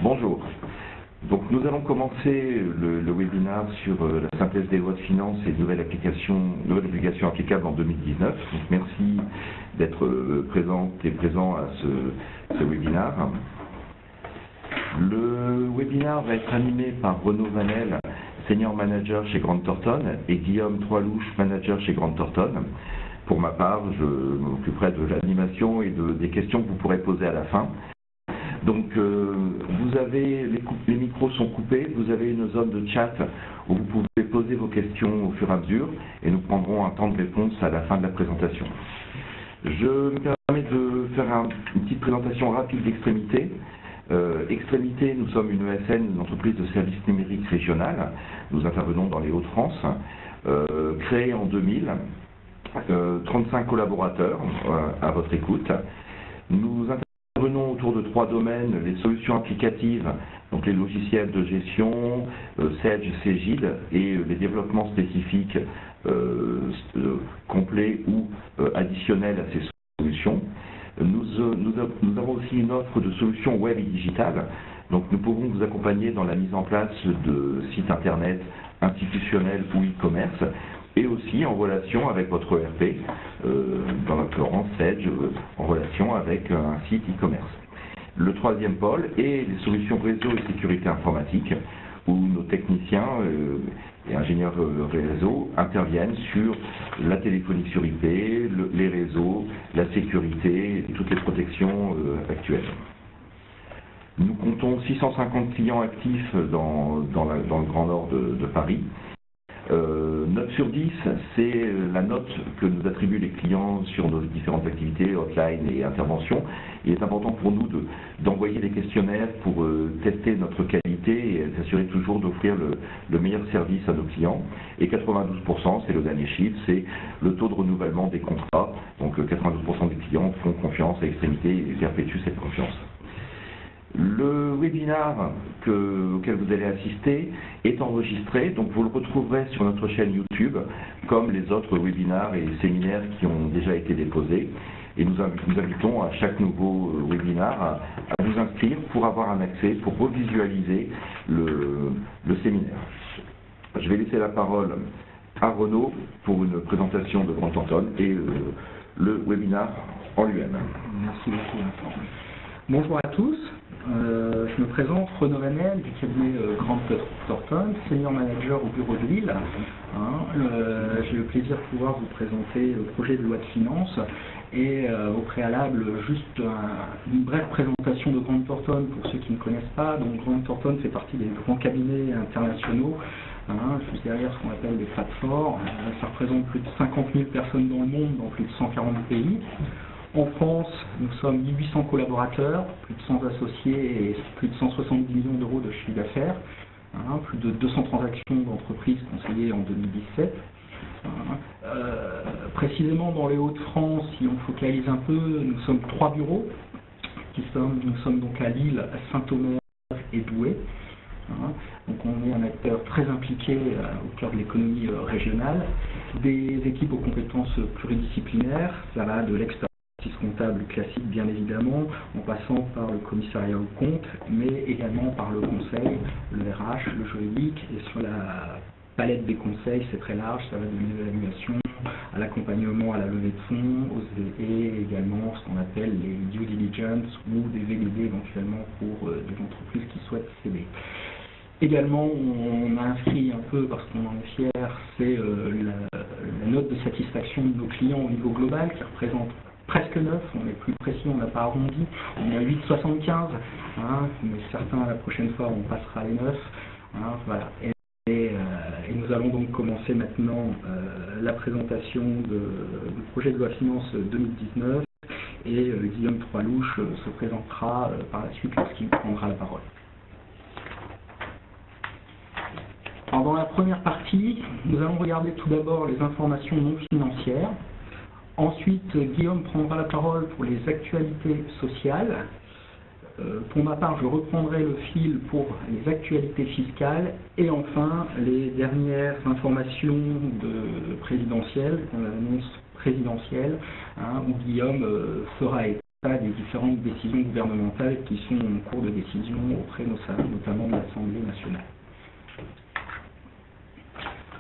Bonjour. Donc nous allons commencer le webinaire sur la synthèse des lois de finances et nouvelles applications applicables en 2019. Donc merci d'être présent à ce webinaire. Le webinaire va être animé par Renaud Vanel, Senior Manager chez Grant Thornton, et Guillaume Troilouche, Manager chez Grant Thornton. Pour ma part, je m'occuperai de l'animation et des questions que vous pourrez poser à la fin. Donc, vous avez les micros sont coupés, vous avez une zone de chat où vous pouvez poser vos questions au fur et à mesure et nous prendrons un temps de réponse à la fin de la présentation. Je me permets de faire une petite présentation rapide d'Extrémité. Extrémité, nous sommes une ESN, une entreprise de services numériques régionale. Nous intervenons dans les Hauts-de-France, créée en 2000, 35 collaborateurs à votre écoute. Nous intervenons autour de 3 domaines: les solutions applicatives, donc les logiciels de gestion, Sage, Cegid, et les développements spécifiques complets ou additionnels à ces solutions. Nous avons aussi une offre de solutions web et digitales. Donc nous pouvons vous accompagner dans la mise en place de sites internet institutionnels ou e-commerce, et aussi en relation avec votre ERP, dans l'occurrence Sage, en relation avec un site e-commerce. Le troisième pôle est les solutions réseau et sécurité informatique, où nos techniciens et ingénieurs réseau interviennent sur la téléphonie sur IP, les réseaux, la sécurité et toutes les protections actuelles. Nous comptons 650 clients actifs dans le Grand Nord de Paris. 9 sur 10, c'est la note que nous attribuent les clients sur nos différentes activités, hotline et interventions. Il est important pour nous d'envoyer des questionnaires pour tester notre qualité et s'assurer toujours d'offrir le meilleur service à nos clients. Et 92%, c'est le dernier chiffre, c'est le taux de renouvellement des contrats. Donc 92% des clients font confiance à Extrémité et perpétuent cette confiance. Le webinaire auquel vous allez assister est enregistré, donc vous le retrouverez sur notre chaîne YouTube, comme les autres webinaires et séminaires qui ont déjà été déposés. Et nous invitons à chaque nouveau webinaire à vous inscrire pour avoir un accès, pour revisualiser le séminaire. Je vais laisser la parole à Renaud pour une présentation de Grant Thornton et le webinaire en lui-même. Merci beaucoup. Bonjour à tous. Je me présente, Renaud Vanel du cabinet Grant Thornton, Senior Manager au bureau de Lille. J'ai le plaisir de pouvoir vous présenter le projet de loi de finances et au préalable juste une brève présentation de Grant Thornton pour ceux qui ne connaissent pas. Donc Grant Thornton fait partie des grands cabinets internationaux, juste derrière ce qu'on appelle les plateformes. Ça représente plus de 50 000 personnes dans le monde, dans plus de 140 pays. En France, nous sommes 1800 collaborateurs, plus de 100 associés et plus de 170 millions d'euros de chiffre d'affaires, plus de 200 transactions d'entreprises conseillées en 2017. Précisément dans les Hauts-de-France, si on focalise un peu, nous sommes 3 bureaux. Nous sommes donc à Lille, à Saint-Omer et Douai. Donc on est un acteur très impliqué au cœur de l'économie régionale, des équipes aux compétences pluridisciplinaires, ça va de l'expertise comptable classique bien évidemment, en passant par le commissariat aux comptes, mais également par le conseil, le RH, le juridique, et sur la palette des conseils, c'est très large, ça va de l'évaluation à l'accompagnement à la levée de fonds, et également ce qu'on appelle les due diligence ou des VDD éventuellement pour des entreprises qui souhaitent céder. Également, on a inscrit un peu, parce qu'on en est fier, c'est la note de satisfaction de nos clients au niveau global, qui représente presque 9, on est plus précis, on n'a pas arrondi, on est à 8,75, mais certains, la prochaine fois, on passera les 9. Voilà. Et nous allons donc commencer maintenant la présentation du projet de loi de finances 2019, et Guillaume Troilouche se présentera par la suite lorsqu'il prendra la parole. Alors, dans la première partie, nous allons regarder tout d'abord les informations non financières. Ensuite, Guillaume prendra la parole pour les actualités sociales. Pour ma part, je reprendrai le fil pour les actualités fiscales. Et enfin, les dernières informations présidentielles, l'annonce présidentielle, où Guillaume fera état des différentes décisions gouvernementales qui sont en cours de décision auprès notamment de l'Assemblée nationale.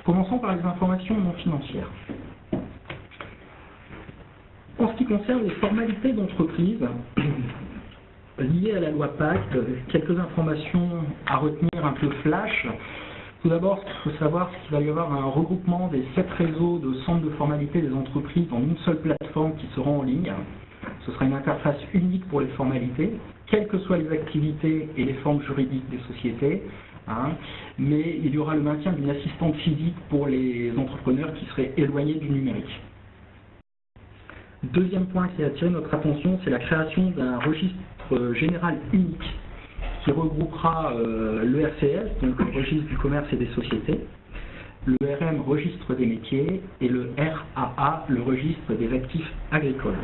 Commençons par les informations non financières. En ce qui concerne les formalités d'entreprise liées à la loi Pacte, quelques informations à retenir un peu flash. Tout d'abord, il faut savoir qu'il va y avoir un regroupement des 7 réseaux de centres de formalités des entreprises dans une seule plateforme qui sera en ligne. Ce sera une interface unique pour les formalités, quelles que soient les activités et les formes juridiques des sociétés. Mais il y aura le maintien d'une assistante physique pour les entrepreneurs qui seraient éloignés du numérique. Deuxième point qui a attiré notre attention, c'est la création d'un registre général unique qui regroupera le RCS, donc le registre du commerce et des sociétés, le RM, registre des métiers, et le RAA, le registre des actifs agricoles.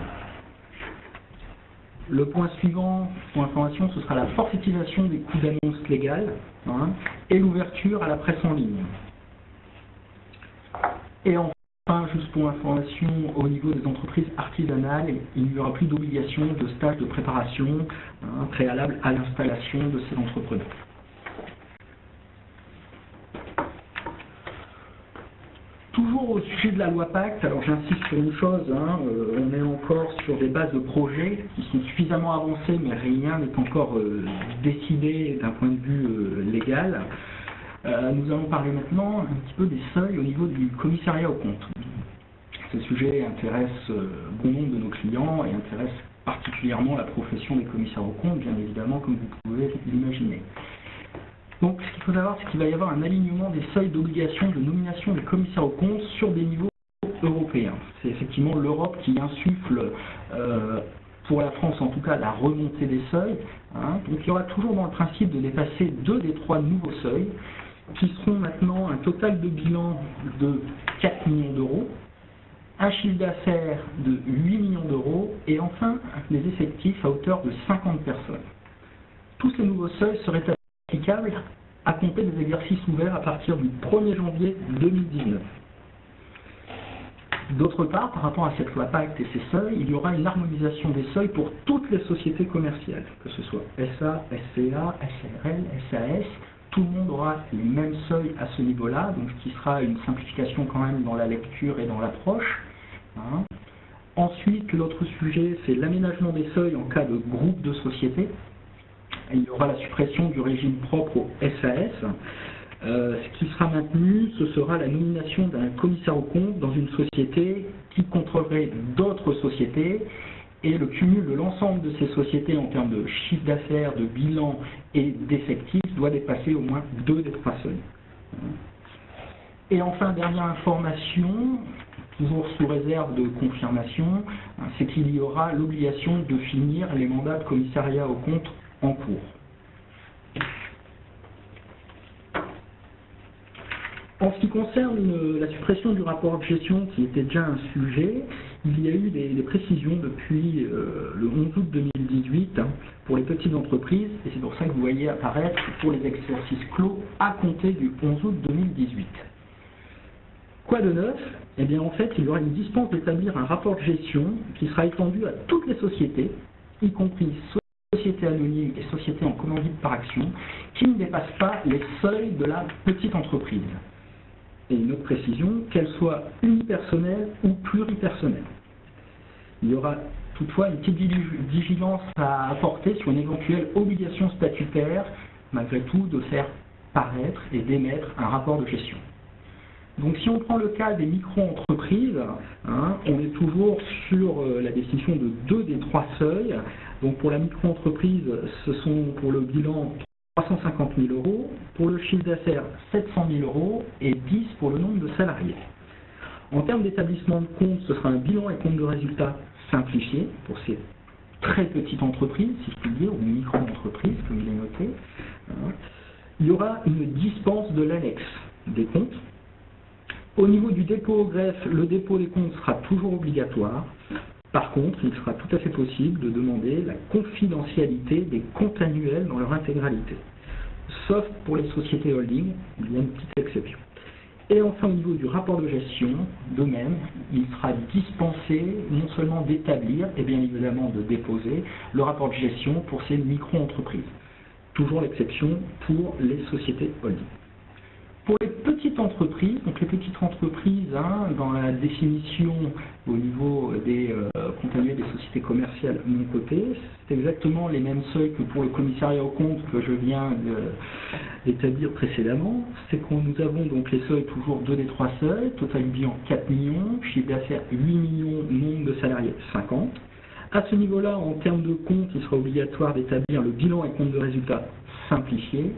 Le point suivant, pour information, ce sera la forfaitisation des coûts d'annonce légale et l'ouverture à la presse en ligne. Et enfin, juste pour information, au niveau des entreprises artisanales, il n'y aura plus d'obligation de stage de préparation préalable à l'installation de ces entrepreneurs. Toujours au sujet de la loi Pacte, alors j'insiste sur une chose, on est encore sur des bases de projets qui sont suffisamment avancées, mais rien n'est encore décidé d'un point de vue légal. Nous allons parler maintenant un petit peu des seuils au niveau du commissariat aux comptes. Ce sujet intéresse bon nombre de nos clients et intéresse particulièrement la profession des commissaires aux comptes, bien évidemment, comme vous pouvez l'imaginer. Donc, ce qu'il faut savoir, c'est qu'il va y avoir un alignement des seuils d'obligation de nomination des commissaires aux comptes sur des niveaux européens. C'est effectivement l'Europe qui insuffle, pour la France en tout cas, la remontée des seuils. Donc, il y aura toujours dans le principe de dépasser 2 des 3 nouveaux seuils, qui seront maintenant un total de bilan de 4 millions d'euros, un chiffre d'affaires de 8 millions d'euros, et enfin, les effectifs à hauteur de 50 personnes. Tous ces nouveaux seuils seraient applicable à compter des exercices ouverts à partir du 1er janvier 2019. D'autre part, par rapport à cette loi Pacte et ses seuils, il y aura une harmonisation des seuils pour toutes les sociétés commerciales, que ce soit SA, SCA, SRL, SAS, tout le monde aura les mêmes seuils à ce niveau-là, donc ce qui sera une simplification quand même dans la lecture et dans l'approche. Ensuite, l'autre sujet, c'est l'aménagement des seuils en cas de groupe de sociétés. Il y aura la suppression du régime propre au SAS. Ce qui sera maintenu, ce sera la nomination d'un commissaire aux comptes dans une société qui contrôlerait d'autres sociétés, et le cumul de l'ensemble de ces sociétés en termes de chiffre d'affaires, de bilan et d'effectifs doit dépasser au moins 2 des 3 seuils. Et enfin, dernière information, toujours sous réserve de confirmation, c'est qu'il y aura l'obligation de finir les mandats de commissariat aux comptes en cours. En ce qui concerne la suppression du rapport de gestion, qui était déjà un sujet, il y a eu des précisions depuis le 11 août 2018 pour les petites entreprises, et c'est pour ça que vous voyez apparaître pour les exercices clos à compter du 11 août 2018. Quoi de neuf? Eh bien en fait, il y aura une dispense d'établir un rapport de gestion qui sera étendu à toutes les sociétés, y compris sociétés anonymes et sociétés en commandite par action, qui ne dépassent pas les seuils de la petite entreprise. Et une autre précision, qu'elle soit unipersonnelle ou pluripersonnelle. Il y aura toutefois une petite vigilance à apporter sur une éventuelle obligation statutaire, malgré tout, de faire paraître et d'émettre un rapport de gestion. Donc si on prend le cas des micro-entreprises, on est toujours sur la définition de 2 des 3 seuils. Donc pour la micro-entreprise, ce sont pour le bilan 350 000 euros, pour le chiffre d'affaires 700 000 euros et 10 pour le nombre de salariés. En termes d'établissement de compte, ce sera un bilan et compte de résultats simplifié pour ces très petites entreprises, si je puis dire, ou micro-entreprises, comme il est noté. Il y aura une dispense de l'annexe des comptes. Au niveau du dépôt au greffe, le dépôt des comptes sera toujours obligatoire. Par contre, il sera tout à fait possible de demander la confidentialité des comptes annuels dans leur intégralité. Sauf pour les sociétés holding, il y a une petite exception. Et enfin, au niveau du rapport de gestion, de même, il sera dispensé non seulement d'établir, et bien évidemment de déposer, le rapport de gestion pour ces micro-entreprises. Toujours l'exception pour les sociétés holding. Pour les petites entreprises, donc les petites entreprises, dans la définition au niveau des comptes annuels des sociétés commerciales non cotées, c'est exactement les mêmes seuils que pour le commissariat aux comptes que je viens d'établir précédemment. C'est que nous avons donc les seuils toujours 2 des 3 seuils, total du bilan 4 millions, chiffre d'affaires 8 millions, nombre de salariés 50. À ce niveau-là, en termes de compte, il sera obligatoire d'établir le bilan et compte de résultats simplifié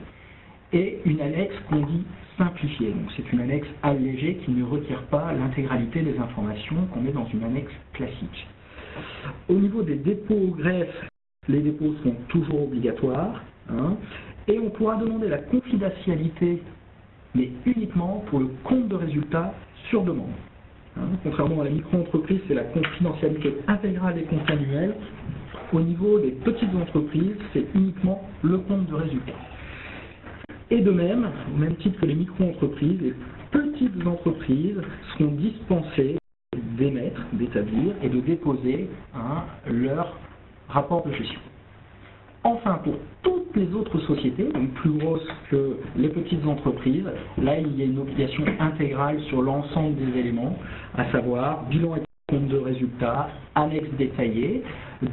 et une annexe qu'on dit simplifiée. Donc c'est une annexe allégée qui ne retire pas l'intégralité des informations qu'on met dans une annexe classique. Au niveau des dépôts au greffe, les dépôts sont toujours obligatoires et on pourra demander la confidentialité, mais uniquement pour le compte de résultats sur demande. Contrairement à la micro-entreprise, c'est la confidentialité intégrale des comptes annuels. Au niveau des petites entreprises, c'est uniquement le compte de résultats. Et de même, au même titre que les micro-entreprises, les petites entreprises seront dispensées d'émettre, d'établir et de déposer leur rapport de gestion. Enfin, pour toutes les autres sociétés, donc plus grosses que les petites entreprises, là il y a une obligation intégrale sur l'ensemble des éléments, à savoir bilan et compte de résultats, annexe détaillée,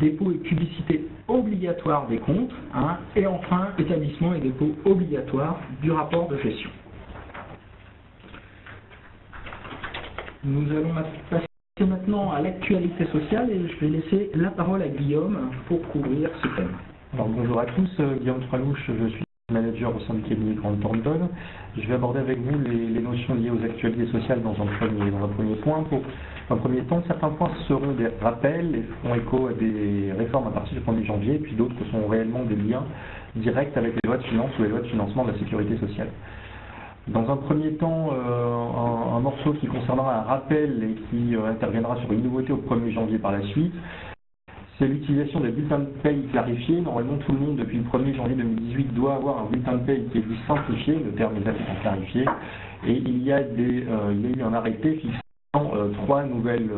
dépôt et publicité obligatoire des comptes, et enfin établissement et dépôt obligatoire du rapport de gestion. Nous allons passer maintenant à l'actualité sociale et je vais laisser la parole à Guillaume pour couvrir ce thème. Alors, bonjour à tous, Guillaume Tralouche, je suis manager au sein du cabinet Grant Thornton. Je vais aborder avec vous les notions liées aux actualités sociales dans un premier point. Pour un premier temps, certains points seront des rappels et feront écho à des réformes à partir du 1er janvier, puis d'autres sont réellement des liens directs avec les lois de finances ou les lois de financement de la sécurité sociale. Dans un premier temps, un morceau qui concernera un rappel et qui interviendra sur une nouveauté au 1er janvier par la suite. C'est l'utilisation des bulletins de paye clarifiés. Normalement, tout le monde, depuis le 1er janvier 2018, doit avoir un bulletin de paye qui est dit simplifié, le terme exact étant clarifié. Et il y a eu un arrêté fixant trois nouvelles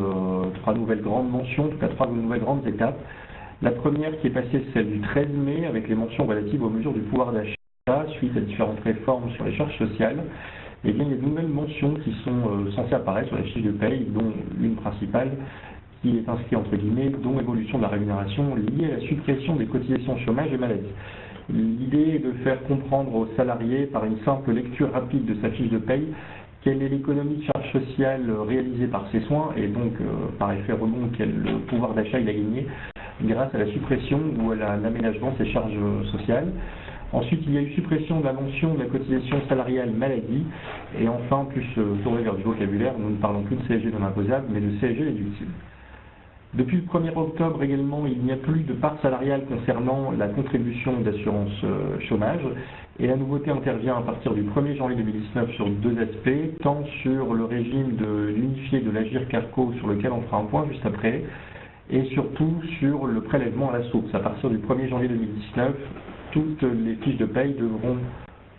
grandes mentions, en tout cas 3 nouvelles grandes étapes. La première qui est passée, c'est celle du 13 mai, avec les mentions relatives aux mesures du pouvoir d'achat, suite à différentes réformes sur les charges sociales. Et bien, il y a de nouvelles mentions qui sont censées apparaître sur les fiches de paye, dont une principale, qui est inscrit entre guillemets, dont évolution de la rémunération liée à la suppression des cotisations chômage et maladie. L'idée est de faire comprendre aux salariés, par une simple lecture rapide de sa fiche de paye, quelle est l'économie de charge sociale réalisée par ses soins, et donc par effet rebond, quel pouvoir d'achat il a gagné grâce à la suppression ou à l'aménagement de ses charges sociales. Ensuite, il y a eu suppression de la mention de la cotisation salariale maladie, et enfin, plus tourné vers du vocabulaire, nous ne parlons plus de CSG non imposable, mais de CSG déductible. Depuis le 1er octobre également, il n'y a plus de part salariale concernant la contribution d'assurance chômage. Et la nouveauté intervient à partir du 1er janvier 2019 sur 2 aspects, tant sur le régime de l'unifié de l'Agirc-Arrco, sur lequel on fera un point juste après, et surtout sur le prélèvement à la source. À partir du 1er janvier 2019, toutes les fiches de paye devront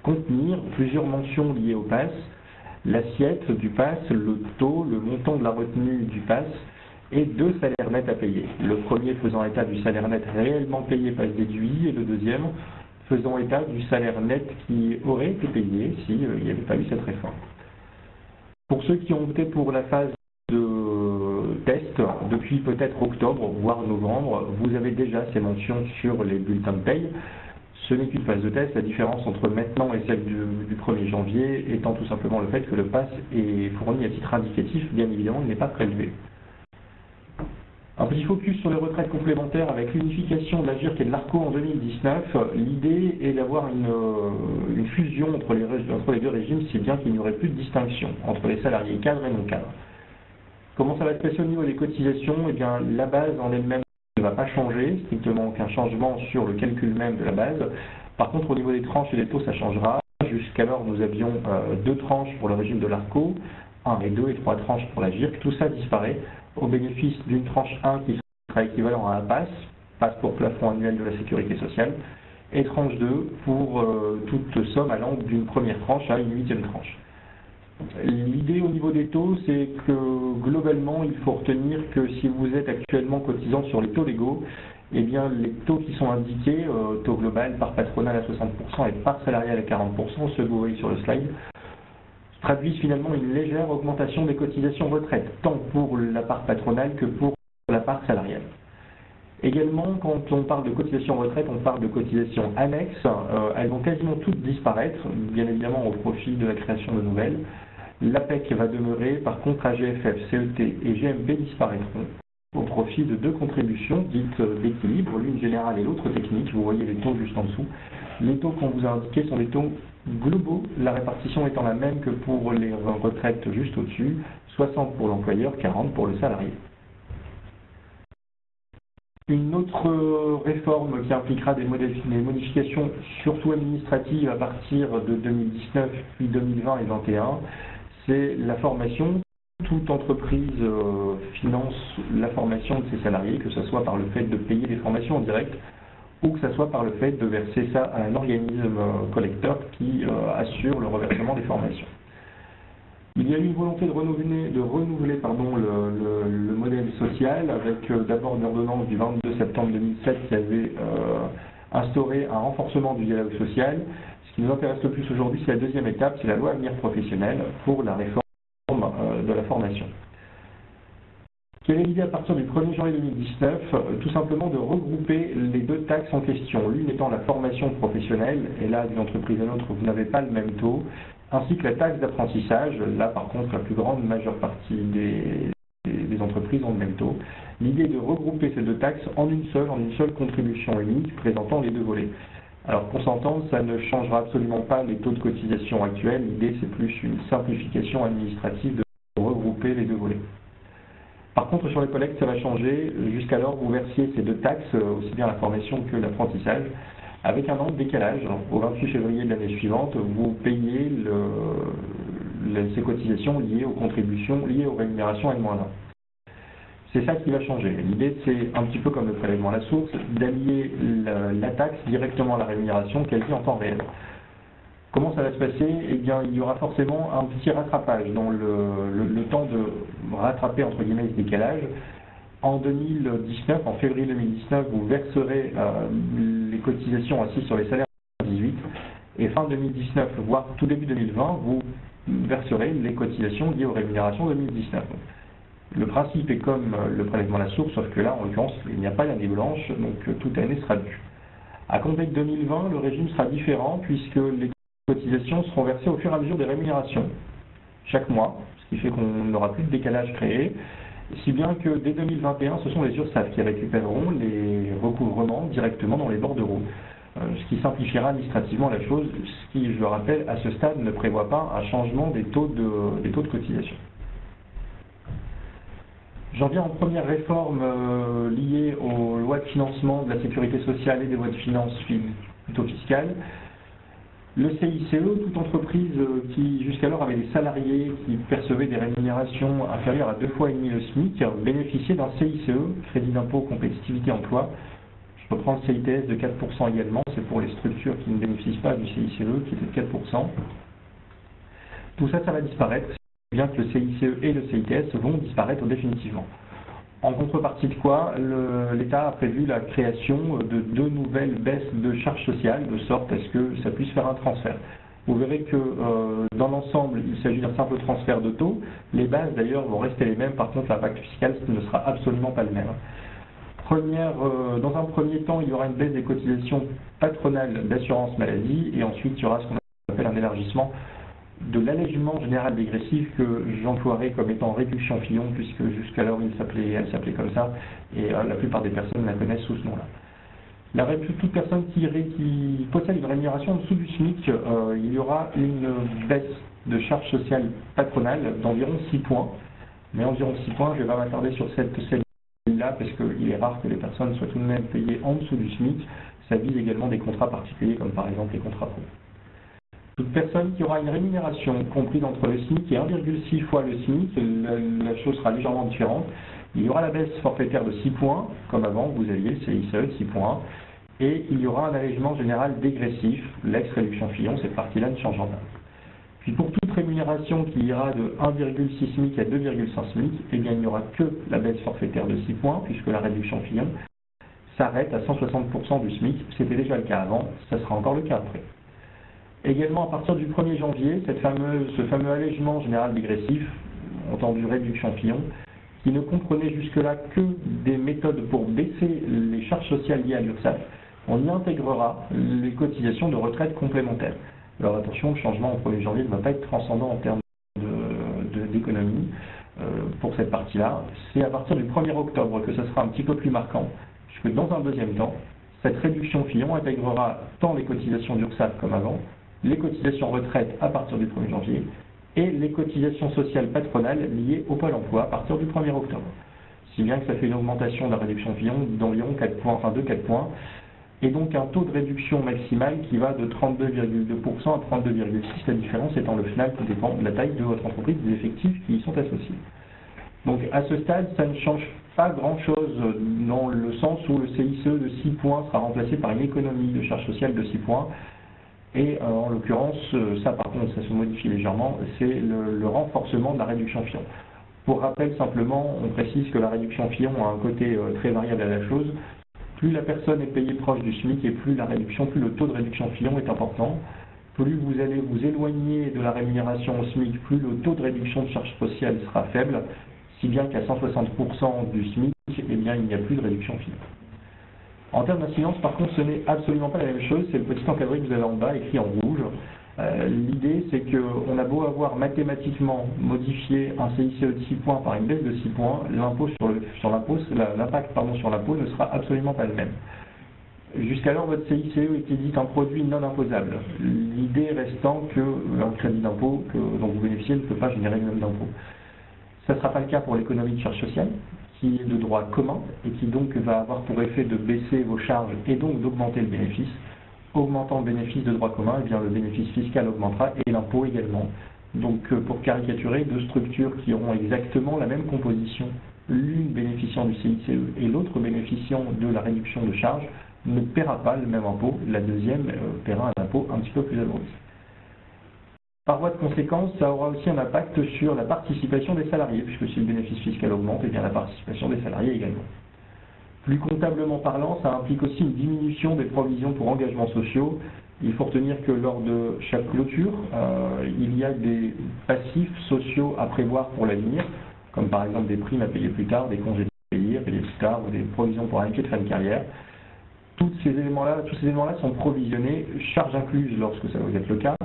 contenir plusieurs mentions liées au PASS, l'assiette du PASS, le taux, le montant de la retenue du PASS, et 2 salaires nets à payer. Le premier faisant état du salaire net réellement payé passe déduit, et le deuxième faisant état du salaire net qui aurait été payé s'il n'y avait pas eu cette réforme. Pour ceux qui ont opté pour la phase de test, depuis peut-être octobre, voire novembre, vous avez déjà ces mentions sur les bulletins de paye. Ce n'est qu'une phase de test, la différence entre maintenant et celle du 1er janvier étant tout simplement le fait que le PASS est fourni à titre indicatif, bien évidemment il n'est pas prélevé. Un petit focus sur les retraites complémentaires avec l'unification de l'Agirc et de l'Arrco en 2019. L'idée est d'avoir une fusion entre les deux régimes, si bien qu'il n'y aurait plus de distinction entre les salariés cadres et non cadres. Comment ça va se passer au niveau des cotisations? Eh bien, la base en elle-même ne va pas changer, strictement aucun changement sur le calcul même de la base. Par contre, au niveau des tranches et des taux, ça changera. Jusqu'alors, nous avions 2 tranches pour le régime de l'Arrco, 1 et 2 et 3 tranches pour l'Agirc. Tout ça disparaît au bénéfice d'une tranche 1 qui sera équivalent à un PASS pour plafond annuel de la sécurité sociale, et tranche 2 pour toute somme allant d'une première tranche à une 8e tranche. L'idée au niveau des taux, c'est que globalement, il faut retenir que si vous êtes actuellement cotisant sur les taux légaux, eh bien, les taux qui sont indiqués, taux global, part patronale à 60% et part salariale à 40%, ceux que vous voyez sur le slide, traduisent finalement une légère augmentation des cotisations retraite, tant pour la part patronale que pour la part salariale. Également, quand on parle de cotisation retraite, on parle de cotisations annexes. Elles vont quasiment toutes disparaître, bien évidemment au profit de la création de nouvelles. L'APEC va demeurer, par contre AGFF, CET et GMP disparaîtront au profit de deux contributions dites d'équilibre, l'une générale et l'autre technique. Vous voyez les taux juste en dessous. Les taux qu'on vous a indiqués sont des taux globaux, la répartition étant la même que pour les retraites juste au-dessus, 60 pour l'employeur, 40 pour le salarié. Une autre réforme qui impliquera des modifications surtout administratives à partir de 2019, puis 2020 et 2021, c'est la formation. Toute entreprise finance la formation de ses salariés, que ce soit par le fait de payer des formations en direct ou que ce soit par le fait de verser ça à un organisme collecteur qui assure le reversement des formations. Il y a eu une volonté de renouveler le modèle social avec d'abord une ordonnance du 22 septembre 2007 qui avait instauré un renforcement du dialogue social. Ce qui nous intéresse le plus aujourd'hui, c'est la deuxième étape, c'est la loi Avenir Professionnel pour la réforme de la formation. Quelle est l'idée à partir du 1er janvier 2019? Tout simplement de regrouper les deux taxes en question, l'une étant la formation professionnelle, et là d'une entreprise à l'autre vous n'avez pas le même taux, ainsi que la taxe d'apprentissage, là par contre la plus grande majeure partie des entreprises ont le même taux. L'idée est de regrouper ces deux taxes en une seule contribution unique présentant les deux volets. Alors qu'on s'entende, ça ne changera absolument pas les taux de cotisation actuels, l'idée c'est plus une simplification administrative de regrouper les deux volets. Par contre, sur les collectes, ça va changer. Jusqu'alors, vous versiez ces deux taxes, aussi bien la formation que l'apprentissage, avec un an de décalage. Au 28 février de l'année suivante, vous payez ces cotisations liées aux contributions, liées aux rémunérations N-1. C'est ça qui va changer. L'idée, c'est un petit peu comme le prélèvement à la source, d'allier la taxe directement à la rémunération qu'elle vit en temps réel. Comment ça va se passer? Eh bien, il y aura forcément un petit rattrapage dans le temps de rattraper entre guillemets ce décalage. En 2019, en février 2019, vous verserez les cotisations assises sur les salaires en 2018 et fin 2019, voire tout début 2020, vous verserez les cotisations liées aux rémunérations 2019. Le principe est comme le prélèvement à la source, sauf que là, en l'occurrence, il n'y a pas d'année blanche, donc toute année sera due. À compter de 2020, le régime sera différent puisque les cotisations seront versées au fur et à mesure des rémunérations, chaque mois, ce qui fait qu'on n'aura plus de décalage créé, si bien que dès 2021, ce sont les URSSAF qui récupéreront les recouvrements directement dans les bordereaux, ce qui simplifiera administrativement la chose, ce qui, je le rappelle, à ce stade ne prévoit pas un changement des taux de cotisation. J'en viens en première réforme liée aux lois de financement de la sécurité sociale et des lois de finances plutôt fiscales. Le CICE, toute entreprise qui jusqu'alors avait des salariés qui percevaient des rémunérations inférieures à 2,5 fois le SMIC, bénéficiait d'un CICE, crédit d'impôt compétitivité emploi. Je reprends le CITS de 4% également, c'est pour les structures qui ne bénéficient pas du CICE, qui était de 4%. Tout ça, ça va disparaître, bien que le CICE et le CITS vont disparaître définitivement. En contrepartie de quoi, l'État a prévu la création de 2 nouvelles baisses de charges sociales, de sorte à ce que ça puisse faire un transfert. Vous verrez que dans l'ensemble, il s'agit d'un simple transfert de taux. Les bases d'ailleurs vont rester les mêmes, par contre l'impact fiscal ne sera absolument pas le même. Dans un premier temps, il y aura une baisse des cotisations patronales d'assurance maladie, et ensuite il y aura ce qu'on appelle un élargissement de l'allègement général dégressif que j'emploierai comme étant réduction Fillon, puisque jusqu'alors elle s'appelait comme ça, et la plupart des personnes la connaissent sous ce nom-là. Toute personne qui possède une rémunération en dessous du SMIC, il y aura une baisse de charge sociale patronale d'environ 6 points, mais environ 6 points, je ne vais pas m'attarder sur celle-là, parce qu'il est rare que les personnes soient tout de même payées en dessous du SMIC. Ça vise également des contrats particuliers, comme par exemple les contrats pro. Toute personne qui aura une rémunération comprise entre le SMIC et 1,6 fois le SMIC, la chose sera légèrement différente. Il y aura la baisse forfaitaire de 6 points, comme avant, vous aviez le CICE de 6 points, et il y aura un allègement général dégressif, l'ex-réduction Fillon, cette partie-là ne changera pas. Puis pour toute rémunération qui ira de 1,6 SMIC à 2,5 SMIC, eh bien il n'y aura que la baisse forfaitaire de 6 points, puisque la réduction Fillon s'arrête à 160% du SMIC. C'était déjà le cas avant, ça sera encore le cas après. Également, à partir du 1er janvier, ce fameux allègement général dégressif, entendu réduction Fillon, qui ne comprenait jusque-là que des méthodes pour baisser les charges sociales liées à l'URSSAF, on y intégrera les cotisations de retraite complémentaires. Alors attention, le changement au 1er janvier ne va pas être transcendant en termes d'économie pour cette partie-là. C'est à partir du 1er octobre que ça sera un petit peu plus marquant, puisque dans un deuxième temps, cette réduction Fillon intégrera tant les cotisations d'URSSAF comme avant, les cotisations retraite à partir du 1er janvier, et les cotisations sociales patronales liées au Pôle emploi à partir du 1er octobre. Si bien que ça fait une augmentation de la réduction Fillon d'environ 4 points, enfin de 4 points, et donc un taux de réduction maximale qui va de 32,2% à 32,6%, la différence étant le final qui dépend de la taille de votre entreprise, des effectifs qui y sont associés. Donc à ce stade, ça ne change pas grand-chose dans le sens où le CICE de 6 points sera remplacé par une économie de charges sociales de 6 points. Et en l'occurrence, ça par contre, ça se modifie légèrement, c'est le renforcement de la réduction Fillon. Pour rappel simplement, on précise que la réduction Fillon a un côté très variable à la chose. Plus la personne est payée proche du SMIC et plus le taux de réduction Fillon est important. Plus vous allez vous éloigner de la rémunération au SMIC, plus le taux de réduction de charges sociales sera faible, si bien qu'à 160% du SMIC, eh bien, il n'y a plus de réduction Fillon. En termes d'incidence, par contre, ce n'est absolument pas la même chose. C'est le petit encadré que vous avez en bas, écrit en rouge. L'idée, c'est qu'on a beau avoir mathématiquement modifié un CICE de 6 points par une baisse de 6 points, l'impact sur l'impôt ne sera absolument pas le même. Jusqu'alors, votre CICE était dit un produit non imposable. L'idée restant qu'un crédit d'impôt dont vous bénéficiez ne peut pas générer le même d'impôt. Ça ne sera pas le cas pour l'économie de charges sociales, qui est de droit commun et qui donc va avoir pour effet de baisser vos charges et donc d'augmenter le bénéfice. Augmentant le bénéfice de droit commun, eh bien le bénéfice fiscal augmentera et l'impôt également. Donc pour caricaturer, deux structures qui auront exactement la même composition, l'une bénéficiant du CICE et l'autre bénéficiant de la réduction de charges, ne paiera pas le même impôt, la deuxième paiera un impôt un petit peu plus alourdi. Par voie de conséquence, ça aura aussi un impact sur la participation des salariés, puisque si le bénéfice fiscal augmente, eh bien la participation des salariés également. Plus comptablement parlant, ça implique aussi une diminution des provisions pour engagements sociaux. Il faut retenir que lors de chaque clôture, il y a des passifs sociaux à prévoir pour l'avenir, comme par exemple des primes à payer plus tard, des congés à payer plus tard, ou des provisions pour un métier de fin de carrière. Tous ces éléments-là sont provisionnés, charges incluses lorsque ça doit être le cas.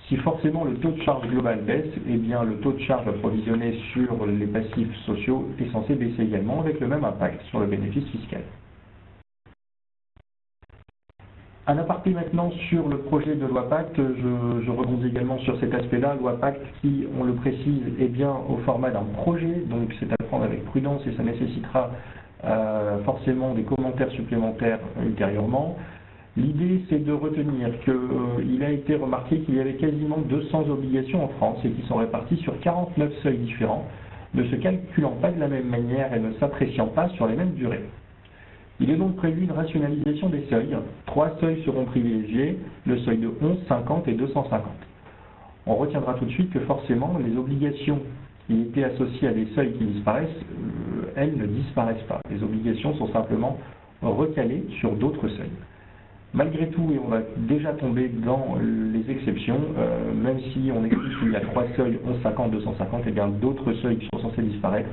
Si forcément le taux de charge global baisse, eh bien le taux de charge provisionné sur les passifs sociaux est censé baisser également avec le même impact sur le bénéfice fiscal. Un aparté maintenant sur le projet de loi Pacte, je rebondis également sur cet aspect-là, loi Pacte qui, on le précise, est bien au format d'un projet, donc c'est à prendre avec prudence et ça nécessitera forcément des commentaires supplémentaires ultérieurement. L'idée, c'est de retenir qu'il a été remarqué qu'il y avait quasiment 200 obligations en France et qui sont réparties sur 49 seuils différents, ne se calculant pas de la même manière et ne s'appréciant pas sur les mêmes durées. Il est donc prévu une rationalisation des seuils. 3 seuils seront privilégiés, le seuil de 11, 50 et 250. On retiendra tout de suite que forcément, les obligations qui étaient associées à des seuils qui disparaissent, elles ne disparaissent pas. Les obligations sont simplement recalées sur d'autres seuils. Malgré tout, et on va déjà tomber dans les exceptions, même si on explique qu'il y a 3 seuils, 11, 50, 250, et bien d'autres seuils qui sont censés disparaître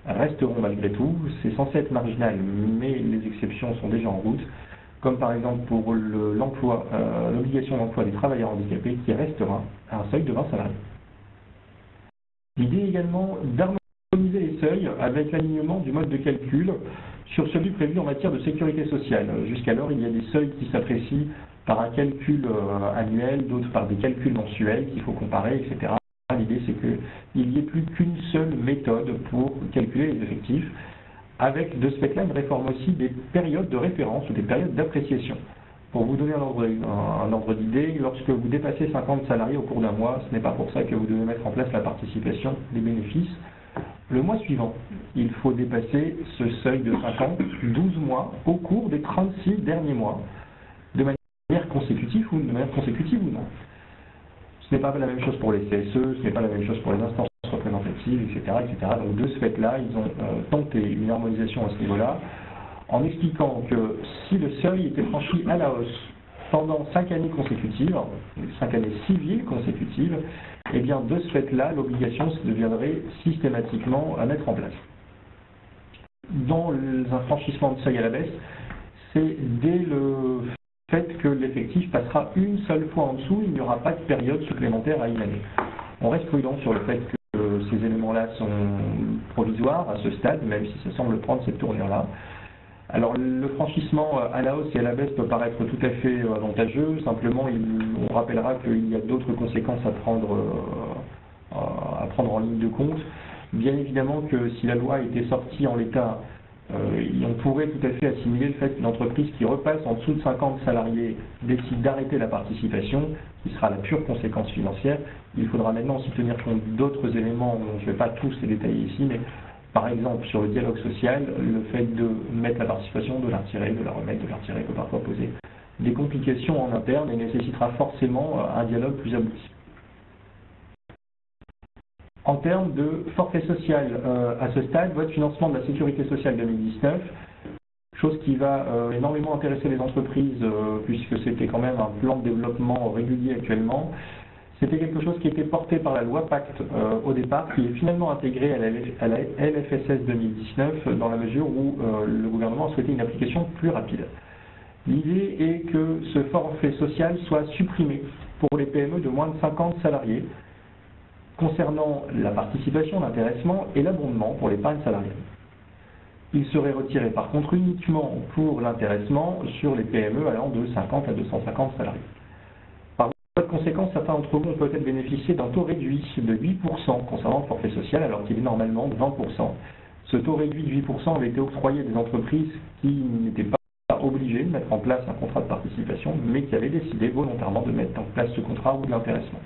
resteront malgré tout. C'est censé être marginal, mais les exceptions sont déjà en route, comme par exemple pour l'obligation d'emploi des travailleurs handicapés qui restera à un seuil de 20 salariés. L'idée également d'harmoniser les seuils avec l'alignement du mode de calcul sur celui prévu en matière de sécurité sociale. Jusqu'alors, il y a des seuils qui s'apprécient par un calcul annuel, d'autres par des calculs mensuels qu'il faut comparer, etc. L'idée, c'est qu'il n'y ait plus qu'une seule méthode pour calculer les effectifs, avec de ce fait-là une réforme aussi des périodes de référence ou des périodes d'appréciation. Pour vous donner un ordre d'idée, lorsque vous dépassez 50 salariés au cours d'un mois, ce n'est pas pour ça que vous devez mettre en place la participation des bénéfices. Le mois suivant, il faut dépasser ce seuil de 50, 12 mois au cours des 36 derniers mois, de manière consécutive ou non. Ce n'est pas la même chose pour les CSE, ce n'est pas la même chose pour les instances représentatives, etc., etc. Donc de ce fait-là, ils ont tenté une harmonisation à ce niveau-là, en expliquant que si le seuil était franchi à la hausse pendant 5 années consécutives, 5 années civiles consécutives, eh bien de ce fait-là, l'obligation se deviendrait systématiquement à mettre en place. Dans un franchissement de seuil à la baisse, c'est dès le fait que l'effectif passera une seule fois en dessous, il n'y aura pas de période supplémentaire à une année. On reste prudent sur le fait que ces éléments-là sont provisoires à ce stade, même si ça semble prendre cette tournure-là. Alors le franchissement à la hausse et à la baisse peut paraître tout à fait avantageux, simplement on rappellera qu'il y a d'autres conséquences à prendre en ligne de compte. Bien évidemment que si la loi était sortie en l'état, on pourrait tout à fait assimiler le fait qu'une entreprise qui repasse en dessous de 50 salariés décide d'arrêter la participation, qui sera la pure conséquence financière. Il faudra maintenant aussi tenir compte d'autres éléments, je ne vais pas tous les détailler ici, mais par exemple, sur le dialogue social, le fait de mettre la participation, de la retirer, de la remettre, de la retirer peut parfois poser des complications en interne et nécessitera forcément un dialogue plus abouti. En termes de forfait social, à ce stade, votre financement de la sécurité sociale 2019, chose qui va énormément intéresser les entreprises puisque c'était quand même un plan de développement régulier actuellement. C'était quelque chose qui était porté par la loi Pacte au départ, qui est finalement intégré à la LFSS 2019 dans la mesure où le gouvernement a souhaité une application plus rapide. L'idée est que ce forfait social soit supprimé pour les PME de moins de 50 salariés concernant la participation, l'intéressement et l'abondement pour l'épargne salariale. Il serait retiré par contre uniquement pour l'intéressement sur les PME allant de 50 à 250 salariés. Par conséquent, certains d'entre vous ont peut-être bénéficié d'un taux réduit de 8% concernant le forfait social, alors qu'il est normalement de 20%. Ce taux réduit de 8% avait été octroyé à des entreprises qui n'étaient pas obligées de mettre en place un contrat de participation, mais qui avaient décidé volontairement de mettre en place ce contrat ou de l'intéressement.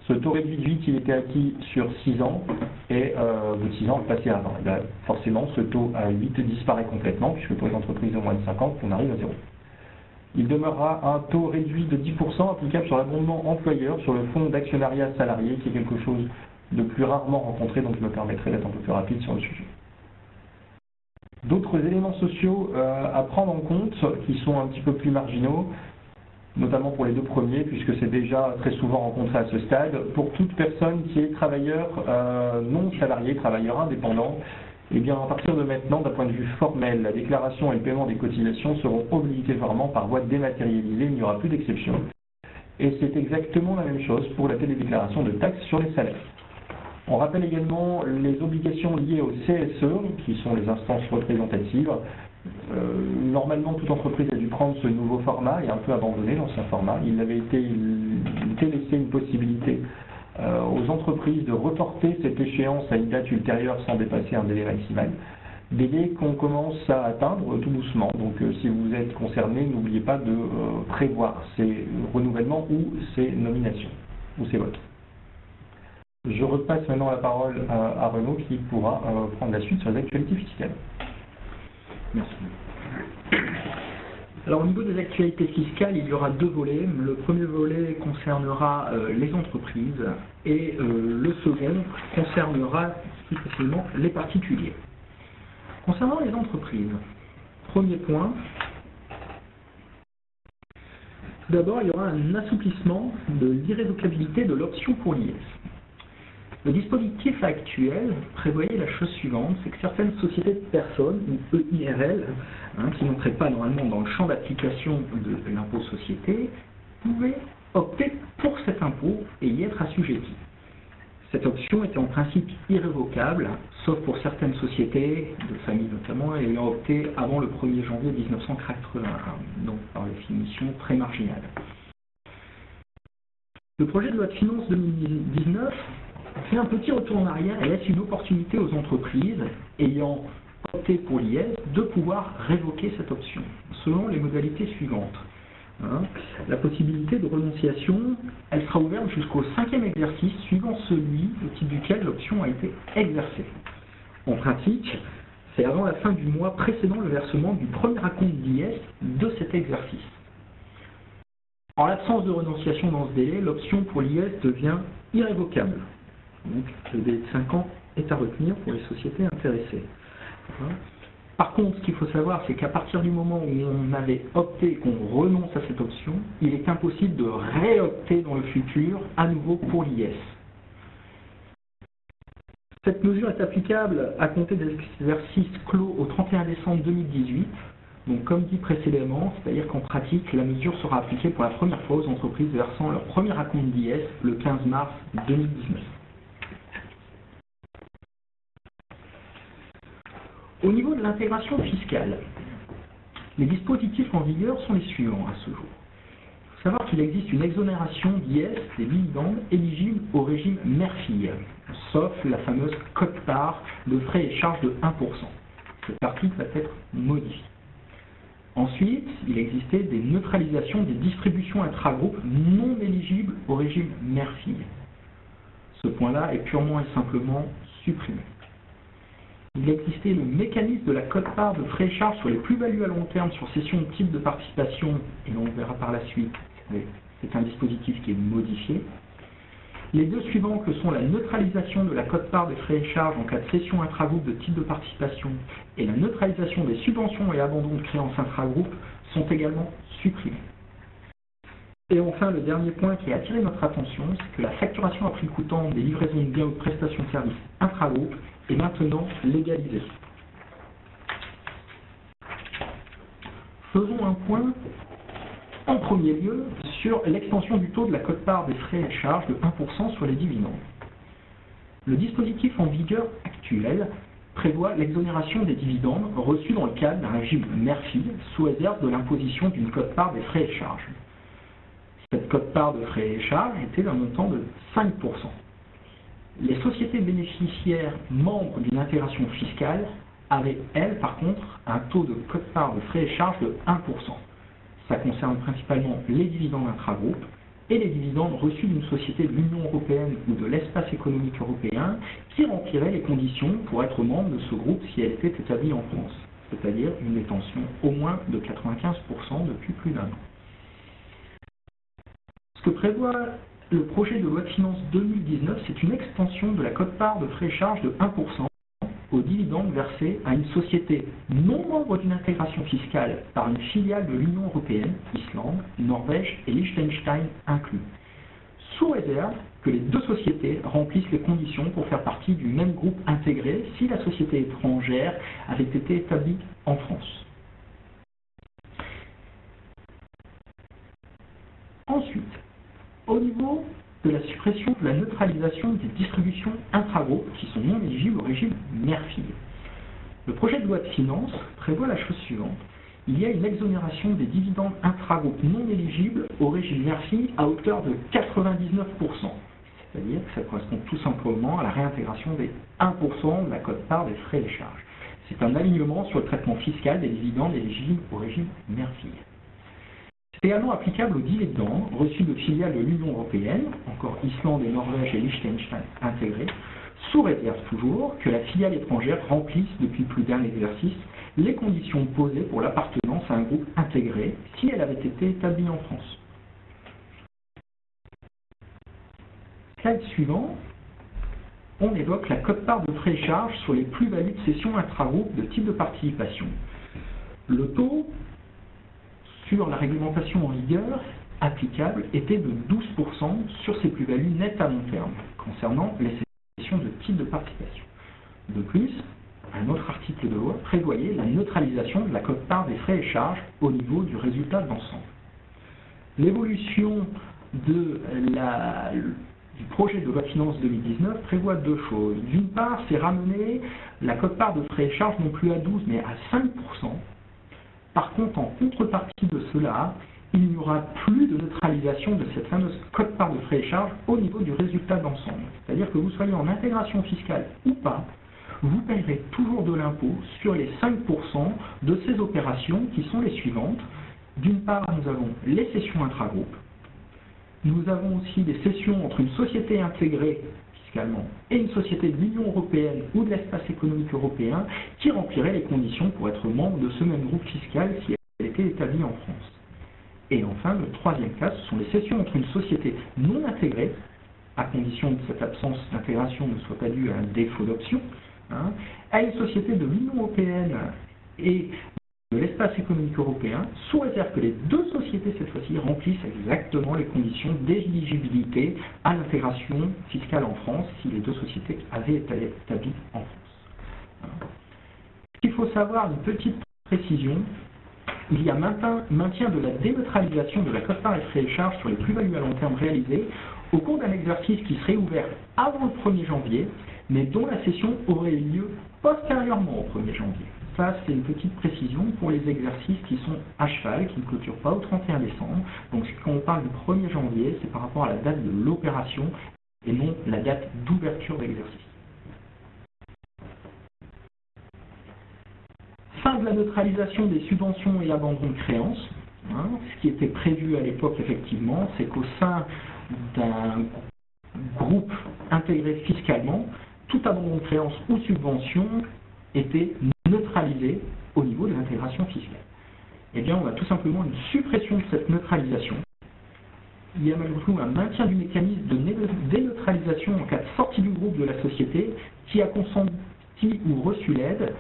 Ce taux réduit de 8, il était acquis sur 6 ans, et au bout de 6 ans, on passait à 20. Et bien, forcément, ce taux à 8 disparaît complètement, puisque pour les entreprises de moins de 50, on arrive à 0. Il demeurera un taux réduit de 10% applicable sur l'abondement employeur sur le fonds d'actionnariat salarié, qui est quelque chose de plus rarement rencontré, donc je me permettrai d'être un peu plus rapide sur le sujet. D'autres éléments sociaux à prendre en compte, qui sont un petit peu plus marginaux, notamment pour les deux premiers, puisque c'est déjà très souvent rencontré à ce stade, pour toute personne qui est travailleur non salarié, travailleur indépendant, eh bien, à partir de maintenant, d'un point de vue formel, la déclaration et le paiement des cotisations seront obligatoirement par voie dématérialisée, il n'y aura plus d'exception. Et c'est exactement la même chose pour la télédéclaration de taxes sur les salaires. On rappelle également les obligations liées au CSE, qui sont les instances représentatives. Normalement, toute entreprise a dû prendre ce nouveau format et un peu abandonner l'ancien format. Il avait été laissé une possibilité aux entreprises de reporter cette échéance à une date ultérieure sans dépasser un délai maximal. Délai qu'on commence à atteindre tout doucement. Donc si vous êtes concerné, n'oubliez pas de prévoir ces renouvellements ou ces nominations, ou ces votes. Je repasse maintenant la parole à Renaud qui pourra prendre la suite sur les actualités fiscales. Merci. Alors au niveau des actualités fiscales, il y aura deux volets. Le premier volet concernera les entreprises et le second concernera plus précisément les particuliers. Concernant les entreprises, premier point, tout d'abord il y aura un assouplissement de l'irrévocabilité de l'option pour l'IS. Le dispositif actuel prévoyait la chose suivante, c'est que certaines sociétés de personnes, ou EIRL, qui n'entraient pas normalement dans le champ d'application de l'impôt société, pouvaient opter pour cet impôt et y être assujettis. Cette option était en principe irrévocable, sauf pour certaines sociétés, de famille notamment, ayant opté avant le 1er janvier 1981, donc par définition très marginale. Le projet de loi de finances 2019 fait un petit retour en arrière et laisse une opportunité aux entreprises ayant opté pour l'IS de pouvoir révoquer cette option, selon les modalités suivantes. La possibilité de renonciation, elle sera ouverte jusqu'au 5e exercice suivant celui au titre duquel l'option a été exercée. En pratique, c'est avant la fin du mois précédant le versement du premier acompte d'IS de cet exercice. En l'absence de renonciation dans ce délai, l'option pour l'IS devient irrévocable. Donc le délai de 5 ans est à retenir pour les sociétés intéressées. Par contre, ce qu'il faut savoir, c'est qu'à partir du moment où on avait opté, qu'on renonce à cette option, il est impossible de réopter dans le futur à nouveau pour l'IS. Cette mesure est applicable à compter des exercices clos au 31 décembre 2018. Donc, comme dit précédemment, c'est-à-dire qu'en pratique, la mesure sera appliquée pour la première fois aux entreprises versant leur premier acompte d'IS le 15 mars 2019. Au niveau de l'intégration fiscale, les dispositifs en vigueur sont les suivants à ce jour. Il faut savoir qu'il existe une exonération d'IS des dividendes éligibles au régime mère-fille, sauf la fameuse quote-part de frais et charges de 1%. Cet article va être modifié. Ensuite, il existait des neutralisations des distributions intragroupes non éligibles au régime mère-fille. Ce point-là est purement et simplement supprimé. Il existait le mécanisme de la quote-part de frais et charges sur les plus-values à long terme sur cession de type de participation, et l'on verra par la suite, c'est un dispositif qui est modifié. Les deux suivants, que sont la neutralisation de la quote-part des frais et charges en cas de cession intragroupe de type de participation et la neutralisation des subventions et abandons de créances intragroupe, sont également supprimés. Et enfin, le dernier point qui a attiré notre attention, c'est que la facturation à prix coûtant des livraisons de biens ou de prestations de services intragroupe est maintenant légalisée. Faisons un point en premier lieu sur l'extension du taux de la quote-part des frais et charges de 1% sur les dividendes. Le dispositif en vigueur actuel prévoit l'exonération des dividendes reçus dans le cadre d'un régime mère-fille sous réserve de l'imposition d'une quote-part des frais et charges. Cette quote-part de frais et charges était d'un montant de 5%. Les sociétés bénéficiaires membres d'une intégration fiscale avaient, elles, par contre, un taux de quote-part de frais et charges de 1%. Ça concerne principalement les dividendes intragroupes et les dividendes reçus d'une société de l'Union européenne ou de l'espace économique européen qui rempliraient les conditions pour être membre de ce groupe si elle était établie en France, c'est-à-dire une détention au moins de 95% depuis plus d'un an. Ce que prévoit le projet de loi de finances 2019, c'est une extension de la quote-part de frais et charges de 1% aux dividendes versés à une société non membre d'une intégration fiscale par une filiale de l'Union européenne, Islande, Norvège et Liechtenstein inclus, sous réserve que les deux sociétés remplissent les conditions pour faire partie du même groupe intégré si la société étrangère avait été établie en France. Ensuite, au niveau de la suppression de la neutralisation des distributions intragroupes qui sont non éligibles au régime mère-fille. Le projet de loi de finances prévoit la chose suivante. Il y a une exonération des dividendes intragroupes non éligibles au régime mère-fille à hauteur de 99%. C'est-à-dire que ça correspond tout simplement à la réintégration des 1% de la quote-part des frais et charges. C'est un alignement sur le traitement fiscal des dividendes éligibles au régime mère-fille. C'est également applicable aux dividendes reçus de filiales de l'Union européenne, encore Islande et Norvège et Liechtenstein intégrés, sous réserve toujours que la filiale étrangère remplisse depuis plus d'un exercice les conditions posées pour l'appartenance à un groupe intégré si elle avait été établie en France. Slide suivant, on évoque la quote-part de frais et charges sur les plus-values de cession intragroupe de type de participation. Le taux sur la réglementation en vigueur applicable était de 12% sur ces plus-values nettes à long terme, concernant les cessions de type de participation. De plus, un autre article de loi prévoyait la neutralisation de la quote-part des frais et charges au niveau du résultat d'ensemble. L'évolution du projet de loi de finances 2019 prévoit deux choses. D'une part, c'est ramener la quote-part de frais et charges non plus à 12 mais à 5%. Par contre, en contrepartie de cela, il n'y aura plus de neutralisation de cette fameuse quote-part de frais et charges au niveau du résultat d'ensemble. C'est-à-dire que vous soyez en intégration fiscale ou pas, vous paierez toujours de l'impôt sur les 5% de ces opérations qui sont les suivantes. D'une part, nous avons les cessions intragroupes. Nous avons aussi des cessions entre une société intégrée fiscalement et une société de l'Union européenne ou de l'espace économique européen qui remplirait les conditions pour être membre de ce même groupe fiscal si elle était établie en France. Et enfin, le troisième cas, ce sont les cessions entre une société non intégrée, à condition que cette absence d'intégration ne soit pas due à un défaut d'option, à une société de l'Union européenne et de l'espace économique européen, sous réserve que les deux sociétés, cette fois-ci, remplissent exactement les conditions d'éligibilité à l'intégration fiscale en France, si les deux sociétés avaient été établies en France. Il faut savoir une petite précision. Il y a maintien de la déneutralisation de la quote-part et frais et charges sur les plus-values à long terme réalisées au cours d'un exercice qui serait ouvert avant le 1er janvier, mais dont la cession aurait eu lieu postérieurement au 1er janvier. Ça, c'est une petite précision pour les exercices qui sont à cheval, qui ne clôturent pas au 31 décembre. Donc, quand on parle du 1er janvier, c'est par rapport à la date de l'opération et non la date d'ouverture d'exercice. Fin de la neutralisation des subventions et abandons de créances. Ce qui était prévu à l'époque, effectivement, c'est qu'au sein d'un groupe intégré fiscalement, tout abandon de créances ou subvention était neutralisé au niveau de l'intégration fiscale. Eh bien, on a tout simplement une suppression de cette neutralisation. Il y a malgré tout un maintien du mécanisme de déneutralisation en cas de sortie du groupe de la société qui a consenti ou reçu l'aide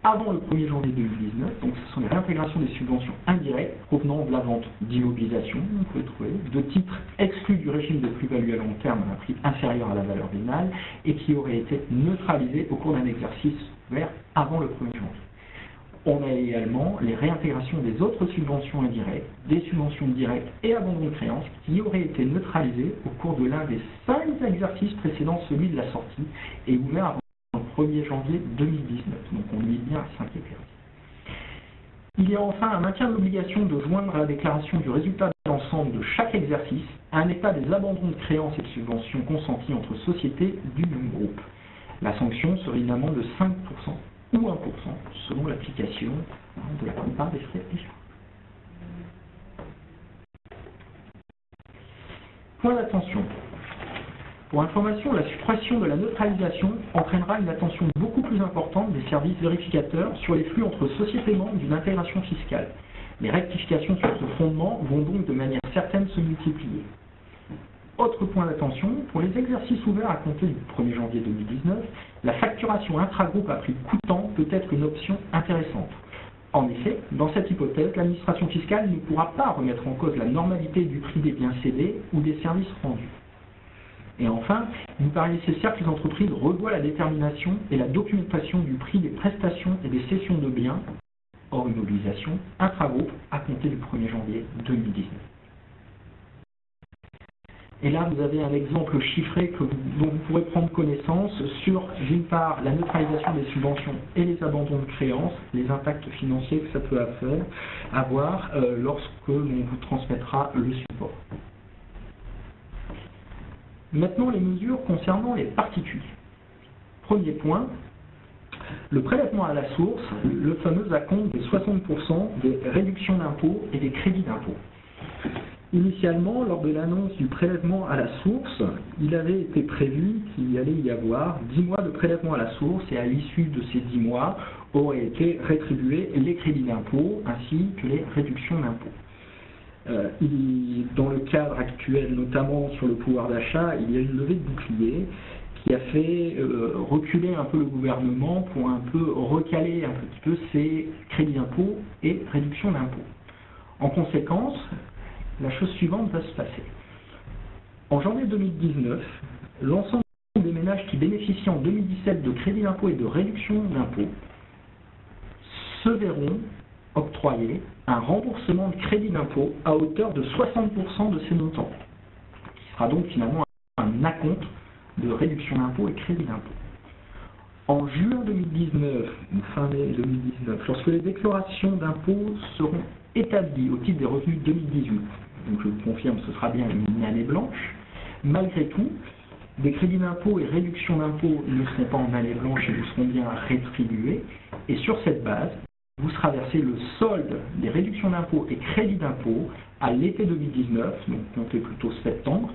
avant le 1er janvier 2019, donc ce sont les réintégrations des subventions indirectes provenant de la vente d'immobilisation, on peut trouver, de titres exclus du régime de plus-value à long terme à un prix inférieur à la valeur vénale et qui auraient été neutralisés au cours d'un exercice ouvert avant le 1er janvier. On a également les réintégrations des autres subventions indirectes, des subventions directes et abandon de créances qui auraient été neutralisées au cours de l'un des 5 exercices précédant celui de la sortie et ouverts avant le 1er janvier 2019, donc on lit bien à 5 exercices. Il y a enfin un maintien de l'obligation de joindre à la déclaration du résultat de l'ensemble de chaque exercice un état des abandons de créances et de subventions consentis entre sociétés du même groupe. La sanction serait une amende de 5% ou 1% selon l'application de la quote-part des frais et charges. Point d'attention. Pour information, la suppression de la neutralisation entraînera une attention beaucoup plus importante des services vérificateurs sur les flux entre sociétés membres d'une intégration fiscale. Les rectifications sur ce fondement vont donc de manière certaine se multiplier. Autre point d'attention, pour les exercices ouverts à compter du 1er janvier 2019, la facturation intragroupe à prix coûtant peut être une option intéressante. En effet, dans cette hypothèse, l'administration fiscale ne pourra pas remettre en cause la normalité du prix des biens cédés ou des services rendus. Et enfin, il nous paraît nécessaire que les entreprises revoient la détermination et la documentation du prix des prestations et des cessions de biens, hors immobilisation, intragroupe, à compter du 1er janvier 2019. Et là, vous avez un exemple chiffré dont vous pourrez prendre connaissance sur, d'une part, la neutralisation des subventions et les abandons de créances, les impacts financiers que ça peut avoir lorsque l'on vous transmettra le support. Maintenant, les mesures concernant les particuliers. Premier point, le prélèvement à la source, le fameux acompte des 60% des réductions d'impôts et des crédits d'impôts. Initialement, lors de l'annonce du prélèvement à la source, il avait été prévu qu'il y allait y avoir 10 mois de prélèvement à la source et à l'issue de ces 10 mois auraient été rétribués les crédits d'impôts ainsi que les réductions d'impôts. Dans le cadre actuel, notamment sur le pouvoir d'achat, il y a une levée de bouclier qui a fait reculer un peu le gouvernement pour un peu recaler un petit peu ces crédits d'impôts et réductions d'impôts. En conséquence, la chose suivante va se passer. En janvier 2019, l'ensemble des ménages qui bénéficient en 2017 de crédits d'impôt et de réductions d'impôts se verront octroyer un remboursement de crédit d'impôt à hauteur de 60% de ces montants, qui sera donc finalement un acompte de réduction d'impôt et crédit d'impôt. En juin 2019, fin mai 2019, lorsque les déclarations d'impôt seront établies au titre des revenus 2018, donc je vous confirme, ce sera bien une année blanche, malgré tout, des crédits d'impôt et réductions d'impôt ne seront pas en année blanche et vous seront bien rétribués, et sur cette base, vous sera versé le solde des réductions d'impôts et crédits d'impôt à l'été 2019, donc comptez plutôt septembre,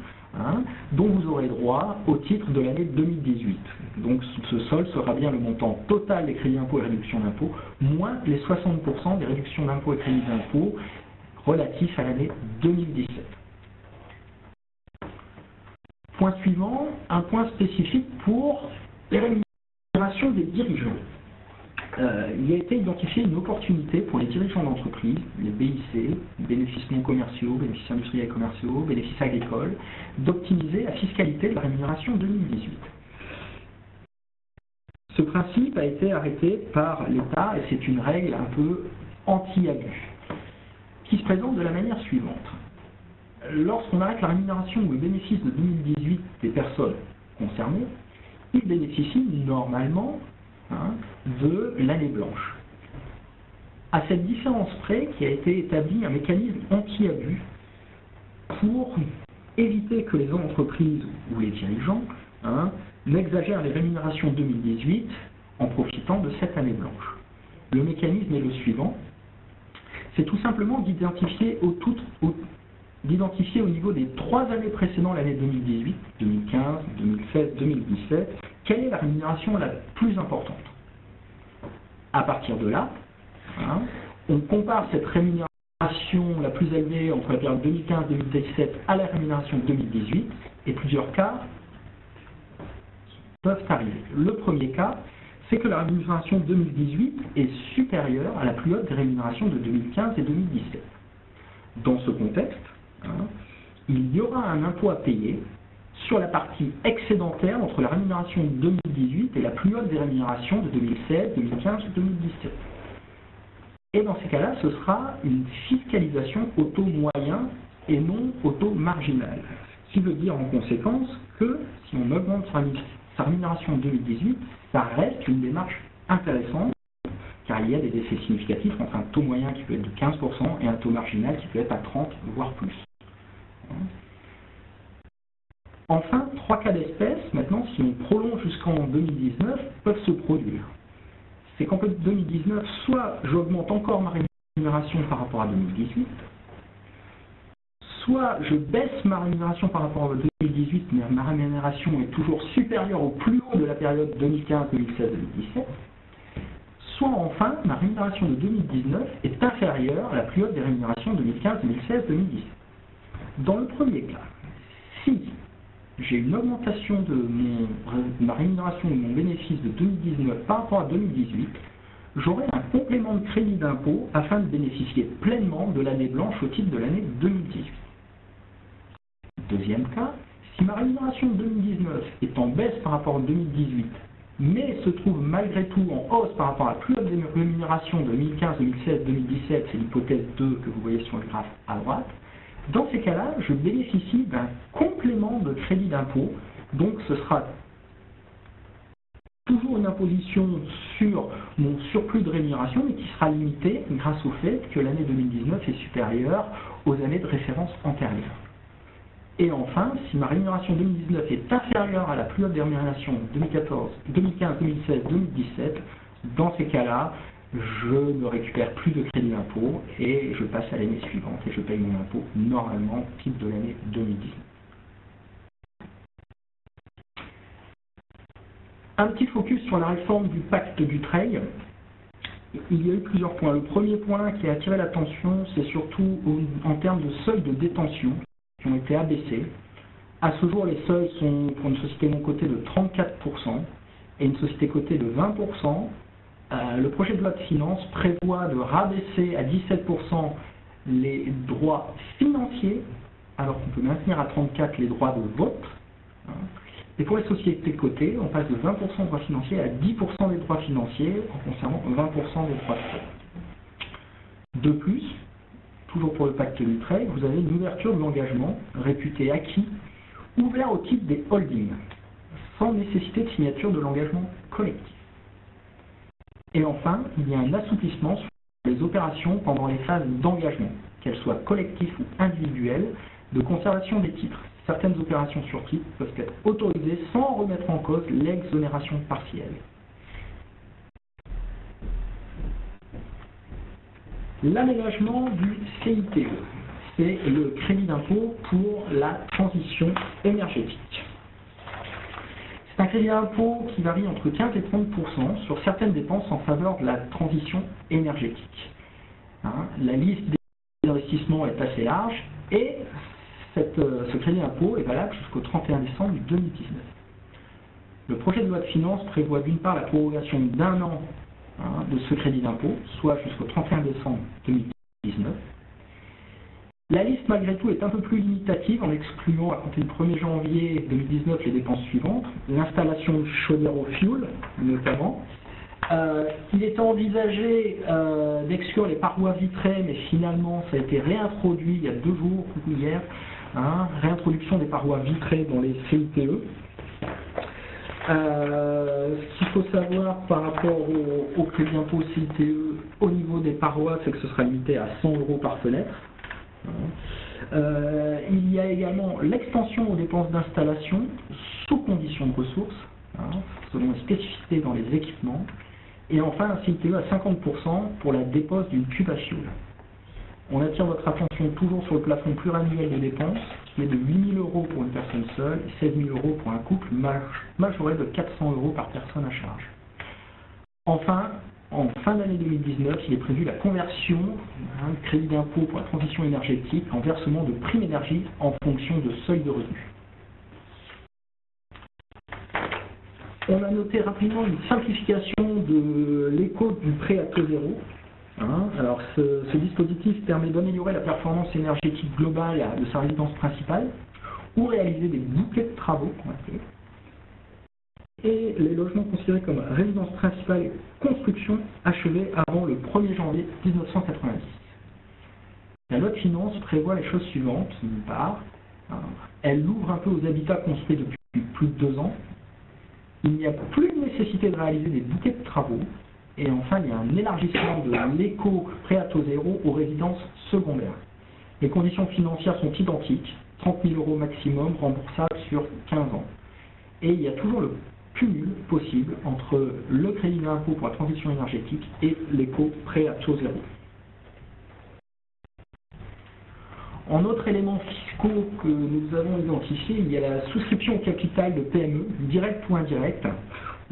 dont vous aurez droit au titre de l'année 2018. Donc ce solde sera bien le montant total des crédits d'impôt et réductions d'impôt, moins les 60% des réductions d'impôt et crédits d'impôt relatif à l'année 2017. Point suivant, un point spécifique pour les rémunérations des dirigeants. Il a été identifié une opportunité pour les dirigeants d'entreprise, les BIC, bénéfices non commerciaux, bénéfices industriels et commerciaux, bénéfices agricoles, d'optimiser la fiscalité de la rémunération 2018. Ce principe a été arrêté par l'État et c'est une règle un peu anti-abus, qui se présente de la manière suivante. Lorsqu'on arrête la rémunération ou le bénéfice de 2018 des personnes concernées, ils bénéficient normalement de l'année blanche. À cette différence près qui a été établi un mécanisme anti-abus pour éviter que les entreprises ou les dirigeants n'exagèrent les rémunérations 2018 en profitant de cette année blanche. Le mécanisme est le suivant, c'est tout simplement d'identifier au niveau des 3 années précédant l'année 2018, 2015, 2016, 2017, quelle est la rémunération la plus importante. À partir de là, on compare cette rémunération la plus élevée entre la période 2015-2017 à la rémunération 2018, et plusieurs cas peuvent arriver. Le premier cas, c'est que la rémunération 2018 est supérieure à la plus haute des rémunérations de 2015 et 2017. Dans ce contexte, il y aura un impôt à payer sur la partie excédentaire entre la rémunération 2018 et la plus haute des rémunérations de 2016, 2015 et 2017. Et dans ces cas-là, ce sera une fiscalisation au taux moyen et non au taux marginal. Ce qui veut dire en conséquence que si on augmente sa rémunération 2018, ça reste une démarche intéressante, car il y a des effets significatifs entre un taux moyen qui peut être de 15% et un taux marginal qui peut être à 30, voire plus. Enfin, 3 cas d'espèce, maintenant, si on prolonge jusqu'en 2019, peuvent se produire. C'est qu'en 2019, soit j'augmente encore ma rémunération par rapport à 2018, soit je baisse ma rémunération par rapport à 2018, mais ma rémunération est toujours supérieure au plus haut de la période 2015, 2016, 2017, soit enfin, ma rémunération de 2019 est inférieure à la plus haute des rémunérations 2015, 2016, 2017. Dans le premier cas, si j'ai une augmentation de ma rémunération ou mon bénéfice de 2019 par rapport à 2018, j'aurai un complément de crédit d'impôt afin de bénéficier pleinement de l'année blanche au titre de l'année 2018. Deuxième cas, si ma rémunération de 2019 est en baisse par rapport à 2018, mais se trouve malgré tout en hausse par rapport à la plus haute des rémunérations de 2015, 2016, 2017, c'est l'hypothèse 2 que vous voyez sur le graphe à droite, dans ces cas-là, je bénéficie d'un complément de crédit d'impôt, donc ce sera toujours une imposition sur mon surplus de rémunération, mais qui sera limitée grâce au fait que l'année 2019 est supérieure aux années de référence antérieures. Et enfin, si ma rémunération 2019 est inférieure à la plus haute des rémunérations 2015, 2016, 2017, dans ces cas-là, je ne récupère plus de crédit d'impôt et je passe à l'année suivante et je paye mon impôt normalement au titre de l'année 2019. Un petit focus sur la réforme du pacte Dutreil. Il y a eu plusieurs points. Le premier point qui a attiré l'attention, c'est surtout en termes de seuil de détention qui ont été abaissés. À ce jour, les seuils sont pour une société non cotée de 34% et une société cotée de 20%. Le projet de loi de finances prévoit de rabaisser à 17% les droits financiers, alors qu'on peut maintenir à 34% les droits de vote. Et pour les sociétés cotées, on passe de 20% de droits financiers à 10% des droits financiers, en concernant 20% des droits de vote. De plus, toujours pour le pacte Dutreil, vous avez une ouverture de l'engagement réputé acquis, ouvert au titre des holdings, sans nécessité de signature de l'engagement collectif. Et enfin, il y a un assouplissement sur les opérations pendant les phases d'engagement, qu'elles soient collectives ou individuelles, de conservation des titres. Certaines opérations sur titres peuvent être autorisées sans remettre en cause l'exonération partielle. L'aménagement du CITE, c'est le crédit d'impôt pour la transition énergétique. C'est un crédit d'impôt qui varie entre 15 et 30% sur certaines dépenses en faveur de la transition énergétique. La liste des investissements d'investissement est assez large et ce crédit d'impôt est valable jusqu'au 31 décembre 2019. Le projet de loi de finances prévoit d'une part la prorogation d'un an de ce crédit d'impôt, soit jusqu'au 31 décembre 2019. La liste, malgré tout, est un peu plus limitative en excluant à compter du 1er janvier 2019 les dépenses suivantes. L'installation de chaudières au fioul, notamment. Il était envisagé d'exclure les parois vitrées, mais finalement, ça a été réintroduit il y a 2 jours, hier. Réintroduction des parois vitrées dans les CITE. Ce qu'il faut savoir par rapport au crédit d'impôt CITE au niveau des parois, c'est que ce sera limité à 100 € par fenêtre. Il y a également l'extension aux dépenses d'installation sous conditions de ressources, selon les spécificités dans les équipements. Et enfin un CITE à 50% pour la dépose d'une cuve à fioul. On attire votre attention toujours sur le plafond pluriannuel de dépenses, qui est de 8 000 € pour une personne seule et 16 000 € pour un couple, majoré de 400 € par personne à charge. Enfin, en fin d'année 2019, il est prévu la conversion du crédit d'impôt pour la transition énergétique en versement de prime énergie en fonction de seuil de revenus. On a noté rapidement une simplification de l'éco du prêt à taux zéro. Alors ce dispositif permet d'améliorer la performance énergétique globale de sa résidence principale ou réaliser des bouquets de travaux qu'on appelle. Et les logements considérés comme résidence principale et construction achevée avant le 1er janvier 1990. La loi de finances prévoit les choses suivantes. D'une part, elle ouvre un peu aux habitats construits depuis plus de 2 ans. Il n'y a plus de nécessité de réaliser des bouquets de travaux. Et enfin, il y a un élargissement de l'éco prêt à taux zéro aux résidences secondaires. Les conditions financières sont identiques, 30 000 € maximum, remboursables sur 15 ans. Et il y a toujours le cumul possible entre le crédit d'impôt pour la transition énergétique et l'éco prêt à taux zéro. En autres éléments fiscaux que nous avons identifiés, il y a la souscription au capital de PME, direct ou indirect,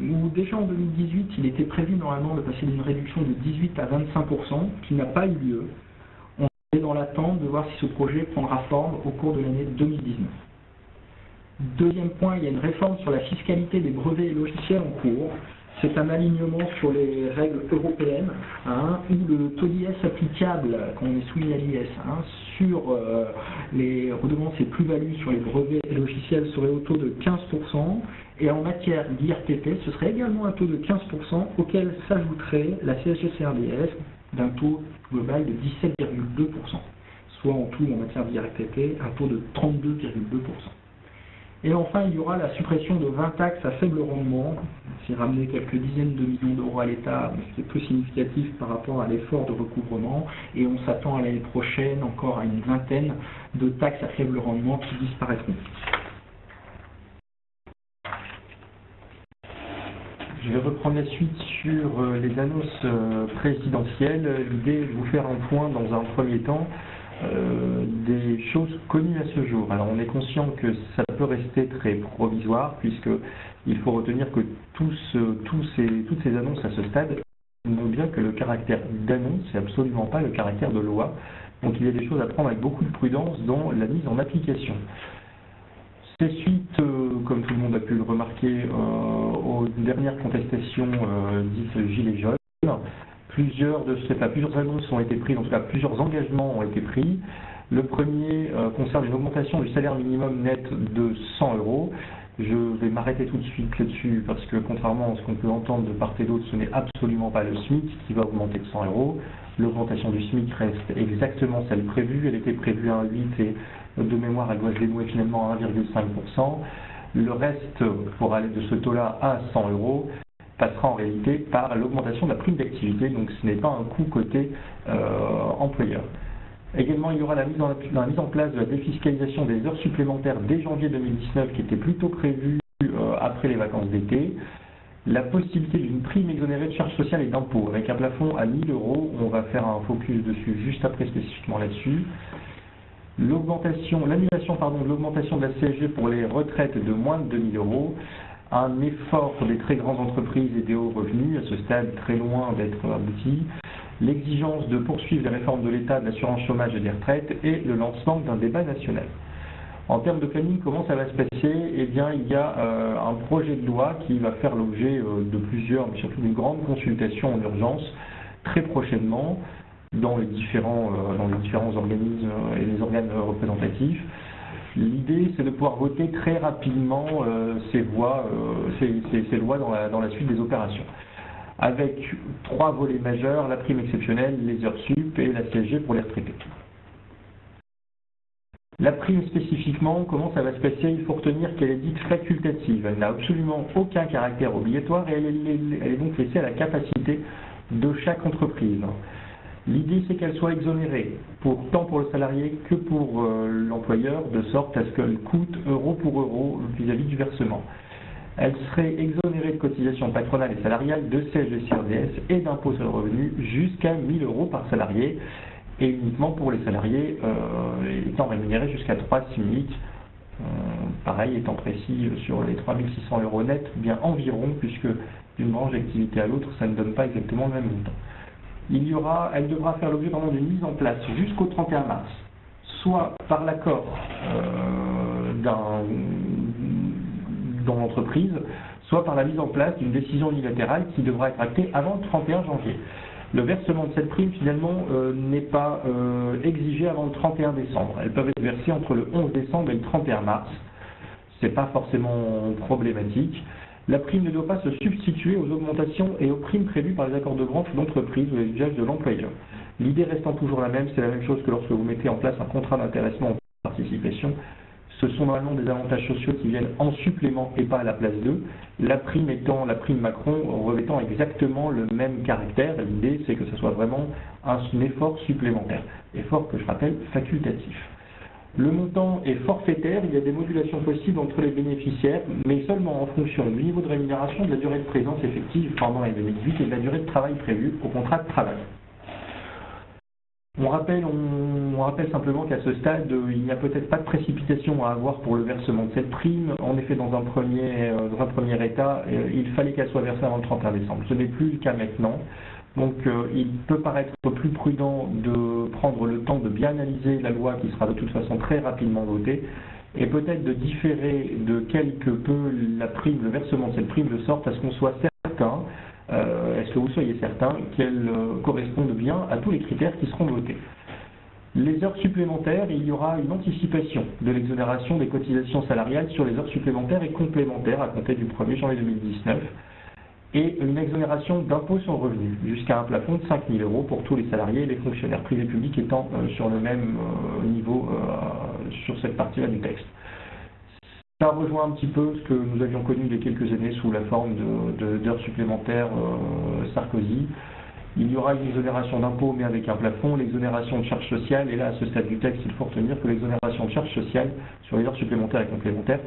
où déjà en 2018, il était prévu normalement de passer d'une réduction de 18 à 25%, qui n'a pas eu lieu. On est dans l'attente de voir si ce projet prendra forme au cours de l'année 2019. Deuxième point, il y a une réforme sur la fiscalité des brevets et logiciels en cours. C'est un alignement sur les règles européennes, où le taux d'IS applicable, quand on est soumis à l'IS, sur les redevances et plus-values sur les brevets et logiciels serait au taux de 15%, et en matière d'IRPP, ce serait également un taux de 15%, auquel s'ajouterait la CSG-CRDS d'un taux global de 17,2%, soit en tout en matière d'IRPP un taux de 32,2%. Et enfin, il y aura la suppression de 20 taxes à faible rendement, c'est ramener quelques dizaines de millions d'euros à l'État, ce qui est peu significatif par rapport à l'effort de recouvrement, et on s'attend à l'année prochaine encore à une vingtaine de taxes à faible rendement qui disparaîtront. Je vais reprendre la suite sur les annonces présidentielles. L'idée est de vous faire un point dans un premier temps des choses connues à ce jour. Alors on est conscient que ça peut rester très provisoire puisqu'il faut retenir que toutes ces annonces à ce stade montrent bien que le caractère d'annonce n'est absolument pas le caractère de loi. Donc il y a des choses à prendre avec beaucoup de prudence dans la mise en application. C'est suite, comme tout le monde a pu le remarquer, aux dernières contestations dites Gilets jaunes. Plusieurs annonces ont été prises, en tout cas plusieurs engagements ont été pris. Le premier concerne une augmentation du salaire minimum net de 100 €. Je vais m'arrêter tout de suite là-dessus parce que contrairement à ce qu'on peut entendre de part et d'autre, ce n'est absolument pas le SMIC qui va augmenter de 100 €. L'augmentation du SMIC reste exactement celle prévue. Elle était prévue à 1,8 et de mémoire, elle doit se dénouer finalement à 1,5%. Le reste, pour aller de ce taux-là à 100 €, passera en réalité par l'augmentation de la prime d'activité, donc ce n'est pas un coût côté employeur. Également, il y aura la mise en place de la défiscalisation des heures supplémentaires dès janvier 2019, qui était plutôt prévue après les vacances d'été. La possibilité d'une prime exonérée de charges sociales et d'impôts, avec un plafond à 1 000 €, on va faire un focus dessus juste après spécifiquement là-dessus. L'annulation de l'augmentation de la CSG pour les retraites de moins de 2 000 €. Un effort des très grandes entreprises et des hauts revenus, à ce stade très loin d'être abouti. l'exigence de poursuivre les réformes de l'État, de l'assurance chômage et des retraites et le lancement d'un débat national. En termes de planning, comment ça va se passer? Eh bien, il y a un projet de loi qui va faire l'objet de plusieurs, mais surtout d'une grande consultation en urgence très prochainement dans les différents organismes et les organes représentatifs. L'idée, c'est de pouvoir voter très rapidement ces lois dans la suite des opérations, avec 3 volets majeurs: la prime exceptionnelle, les heures sup et la CSG pour les retraités. La prime spécifiquement, comment ça va se passer? Il faut retenir qu'elle est dite facultative. Elle n'a absolument aucun caractère obligatoire et elle est donc laissée à la capacité de chaque entreprise. L'idée, c'est qu'elle soit exonérée, tant pour le salarié que pour l'employeur, de sorte à ce qu'elle coûte euro pour euro vis-à-vis du versement. Elle serait exonérée de cotisations patronales et salariales, de CSG-CRDS et d'impôt sur le revenu jusqu'à 1 000 € par salarié, et uniquement pour les salariés étant rémunérés jusqu'à 3 SMIC, pareil étant précis sur les 3 600 € net, bien environ, puisque d'une branche d'activité à l'autre, ça ne donne pas exactement le même montant. Elle devra faire l'objet d'une mise en place jusqu'au 31 mars, soit par l'accord dans l'entreprise, soit par la mise en place d'une décision unilatérale qui devra être actée avant le 31 janvier. Le versement de cette prime, finalement, n'est pas exigé avant le 31 décembre. Elles peuvent être versées entre le 11 décembre et le 31 mars. Ce n'est pas forcément problématique. La prime ne doit pas se substituer aux augmentations et aux primes prévues par les accords de branche d'entreprise ou les usages de l'employeur. L'idée restant toujours la même, c'est la même chose que lorsque vous mettez en place un contrat d'intéressement ou de participation. Ce sont normalement des avantages sociaux qui viennent en supplément et pas à la place d'eux. La prime étant la prime Macron, revêtant exactement le même caractère. L'idée, c'est que ce soit vraiment un effort supplémentaire. Effort que je rappelle facultatif. Le montant est forfaitaire, il y a des modulations possibles entre les bénéficiaires, mais seulement en fonction du niveau de rémunération, de la durée de présence effective pendant l'année 2018 et de la durée de travail prévue au contrat de travail. On rappelle simplement qu'à ce stade, il n'y a peut-être pas de précipitation à avoir pour le versement de cette prime. En effet, dans un premier état, il fallait qu'elle soit versée avant le 31 décembre. Ce n'est plus le cas maintenant. Donc il peut paraître plus prudent de prendre le temps de bien analyser la loi qui sera de toute façon très rapidement votée et peut-être de différer de quelque peu le versement de cette prime de sorte à ce qu'on soit certain, est-ce que vous soyez certain qu'elle corresponde bien à tous les critères qui seront votés. Les heures supplémentaires, il y aura une anticipation de l'exonération des cotisations salariales sur les heures supplémentaires et complémentaires à compter du 1er janvier 2019. Et une exonération d'impôt sur le revenu, jusqu'à un plafond de 5 000 € pour tous les salariés et les fonctionnaires privés publics étant sur le même niveau sur cette partie-là du texte. Ça rejoint un petit peu ce que nous avions connu il y a quelques années sous la forme d'heures supplémentaires Sarkozy. Il y aura une exonération d'impôt mais avec un plafond, l'exonération de charges sociales, et là à ce stade du texte, il faut retenir que l'exonération de charges sociales sur les heures supplémentaires et complémentaires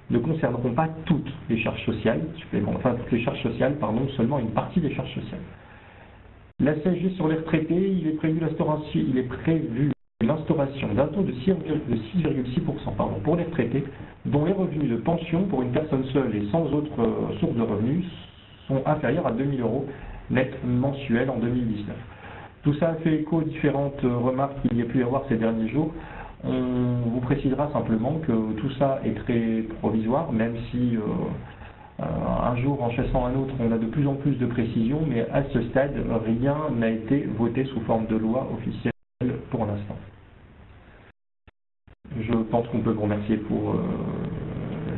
ne concerneront pas toutes les charges sociales, seulement une partie des charges sociales. La CSG sur les retraités, il est prévu l'instauration d'un taux de 6,6% pour les retraités, dont les revenus de pension pour une personne seule et sans autre source de revenus sont inférieurs à 2 000 € net mensuels en 2019. Tout ça a fait écho aux différentes remarques qu'il y a pu y avoir ces derniers jours. On vous précisera simplement que tout ça est très provisoire, même si un jour, en chassant un autre, on a de plus en plus de précisions, mais à ce stade, rien n'a été voté sous forme de loi officielle pour l'instant. Je pense qu'on peut vous remercier pour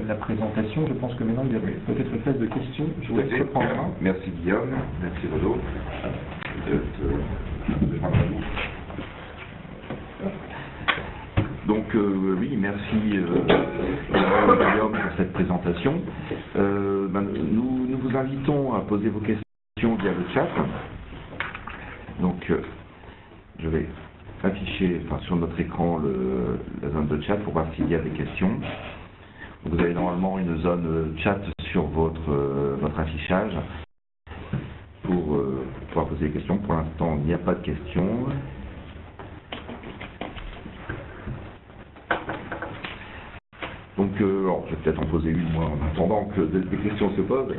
la présentation. Je pense que maintenant, il y a peut-être une phase de questions. Je vous laisse reprendre. Merci Guillaume, merci Renaud. Donc oui, merci Guillaume pour cette présentation. Nous vous invitons à poser vos questions via le chat. Donc je vais afficher sur notre écran la zone de chat pour voir s'il y a des questions. Vous avez normalement une zone chat sur votre affichage pour pouvoir poser des questions. Pour l'instant, il n'y a pas de questions. Donc, alors, je vais peut-être en poser une, moi, en attendant que des questions se posent.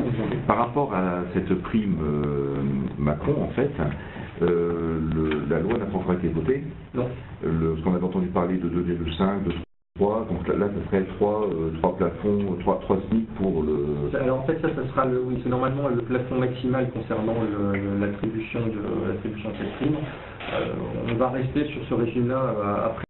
Par rapport à cette prime Macron, en fait, la loi n'a pas encore été votée. Non. Ce qu'on avait entendu parler de 2,5, de 3, donc là, ça serait 3 plafonds, 3 SMIC pour le... Alors en fait, ça sera oui, c'est normalement le plafond maximal concernant l'attribution de cette prime. On va rester sur ce régime-là après.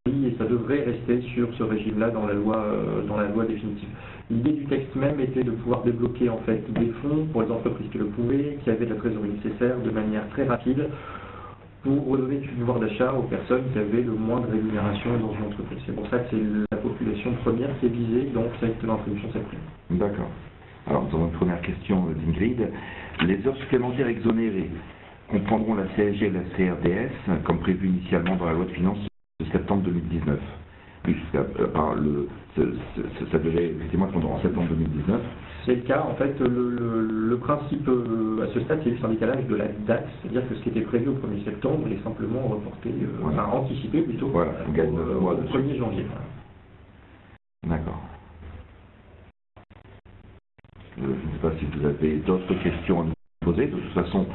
Et ça devrait rester sur ce régime-là dans la loi définitive. L'idée du texte même était de pouvoir débloquer en fait des fonds pour les entreprises qui le pouvaient, qui avaient de la trésorerie nécessaire de manière très rapide pour redonner du pouvoir d'achat aux personnes qui avaient le moins de rémunération dans une entreprise. C'est pour ça que c'est la population première qui est visée dans l'introduction de cette prime. D'accord. Alors nous avons une première question d'Ingrid. Les heures supplémentaires exonérées comprendront la CSG et la CRDS comme prévu initialement dans la loi de finances de septembre 2019. Oui, ça devait effectivement être en septembre 2019. C'est le cas. En fait, le principe à ce stade, c'est juste un décalage de la date, c'est-à-dire que ce qui était prévu au 1er septembre est simplement reporté, voilà. enfin anticipé plutôt, voilà, au 1er janvier. Voilà. D'accord. Je ne sais pas si vous avez d'autres questions à nous poser. De toute façon,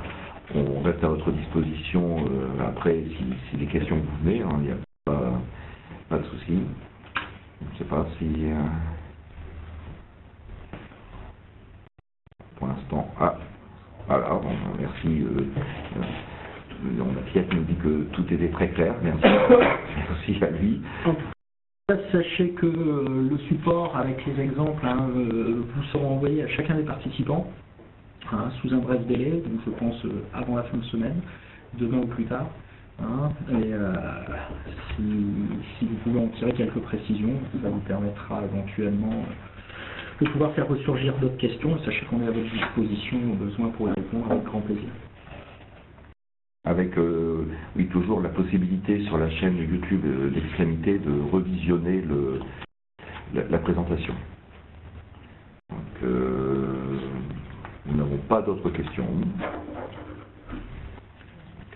on reste à votre disposition après si les questions vous venez. Il n'y a pas de souci. Je ne sais pas si... pour l'instant... Ah, voilà, bon, merci. Pierre qui nous dit que tout était très clair. Merci. Merci à lui. Sachez que le support avec les exemples vous sera envoyé à chacun des participants sous un bref délai, donc je pense avant la fin de semaine, demain ou plus tard. Et si vous pouvez en tirer quelques précisions, ça vous permettra éventuellement de pouvoir faire ressurgir d'autres questions. Sachez qu'on est à votre disposition au besoin pour y répondre avec grand plaisir. Avec, oui, toujours la possibilité sur la chaîne YouTube d'Extrémité de revisionner la présentation. Donc, nous n'avons pas d'autres questions.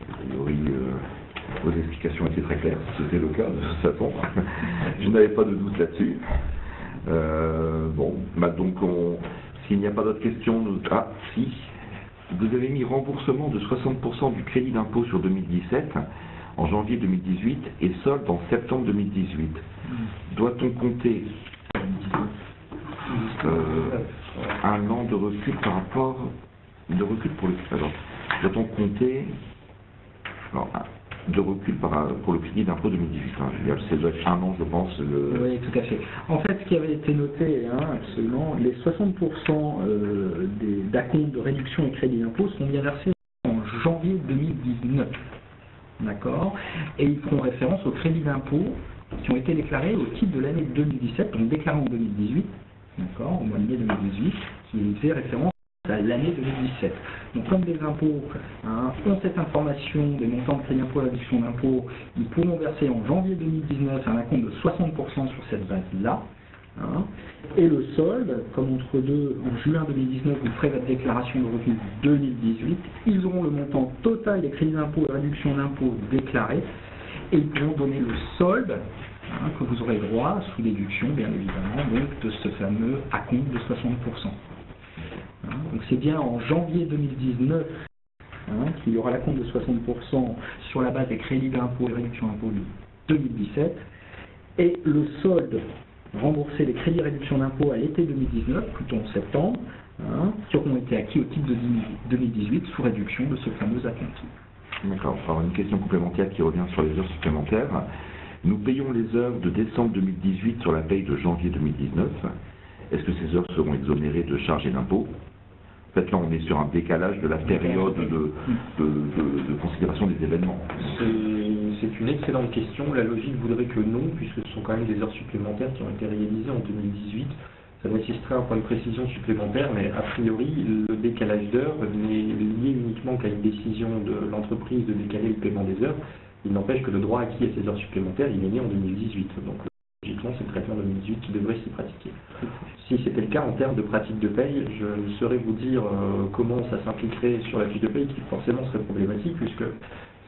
A priori, vos explications étaient très claires, c'était le cas de toute façon. Je n'avais pas de doute là-dessus. Bon, donc s'il n'y a pas d'autres questions, ah, si. Vous avez mis remboursement de 60% du crédit d'impôt sur 2017 en janvier 2018 et solde en septembre 2018. Doit-on compter un an de recul par rapport pour le alors, doit-on compter de recul pour le crédit d'impôt 2018. C'est doit être un an, je pense. Oui, tout à fait. En fait, ce qui avait été noté, absolument, les 60% d'acompte de réduction et crédit d'impôt seront bien versés en janvier 2019. D'accord. Et ils feront référence aux crédits d'impôt qui ont été déclarés au titre de l'année 2017, donc déclarés en 2018, d'accord, au mois de mai 2018, qui fait référence à l'année 2017. Donc comme les impôts ont cette information des montants de crédit d'impôt et réduction d'impôt, ils pourront verser en janvier 2019 un acompte de 60% sur cette base-là. Et le solde, comme entre deux, en juin 2019, vous ferez votre déclaration de revenus 2018, ils auront le montant total des crédits d'impôt et réduction d'impôt déclarés, et ils pourront donner le solde que vous aurez droit, sous déduction bien évidemment, donc de ce fameux acompte de 60%. Donc c'est bien en janvier 2019 qu'il y aura la compte de 60% sur la base des crédits d'impôt et réduction d'impôt de 2017, et le solde rembourser les crédits et réduction d'impôt à l'été 2019, plutôt en septembre, qui auront été acquis au titre de 2018 sous réduction de ce fameux acompte. D'accord. Alors une question complémentaire qui revient sur les heures supplémentaires. Nous payons les heures de décembre 2018 sur la paye de janvier 2019. Est-ce que ces heures seront exonérées de charges et d'impôts? En fait, là, on est sur un décalage de la période de considération des événements. C'est une excellente question. La logique voudrait que non, puisque ce sont quand même des heures supplémentaires qui ont été réalisées en 2018. Ça nécessiterait un point de précision supplémentaire, mais a priori, le décalage d'heures n'est lié uniquement qu'à une décision de l'entreprise de décaler le paiement des heures. Il n'empêche que le droit acquis à ces heures supplémentaires, il est né en 2018. Donc, logiquement, c'est le traitement 2018 qui devrait s'y pratiquer. Si c'était le cas en termes de pratique de paye, je ne saurais vous dire comment ça s'impliquerait sur la fiche de paye, qui forcément serait problématique, puisque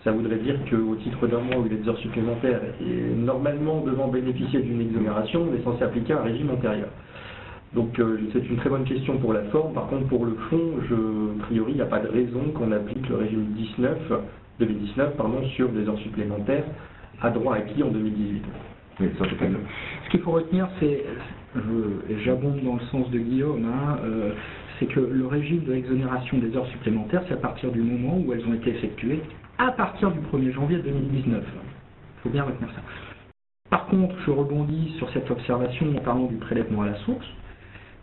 Ça voudrait dire qu'au titre d'un mois où il y a des heures supplémentaires et normalement devant bénéficier d'une exonération, on est censé appliquer un régime antérieur. Donc c'est une très bonne question pour la forme. Par contre, pour le fond, a priori, il n'y a pas de raison qu'on applique le régime 2019 sur des heures supplémentaires à droit acquis en 2018. Oui, ça, ce qu'il faut retenir, c'est, et j'abonde dans le sens de Guillaume, c'est que le régime de l'exonération des heures supplémentaires, c'est à partir du moment où elles ont été effectuées, à partir du 1er janvier 2019. Il faut bien retenir ça. Par contre, je rebondis sur cette observation en parlant du prélèvement à la source,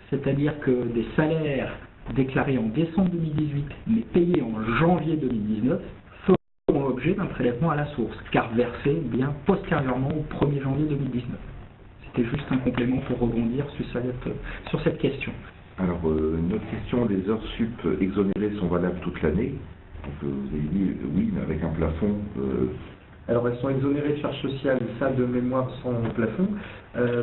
c'est-à-dire que des salaires déclarés en décembre 2018, mais payés en janvier 2019, feront l'objet d'un prélèvement à la source, car versés bien postérieurement au 1er janvier 2019. C'était juste un complément pour rebondir sur cette question. Alors, notre question, les heures sup exonérées sont valables toute l'année. Donc, vous avez dit oui, mais avec un plafond. Alors, elles sont exonérées de charges sociales, ça de mémoire sans plafond.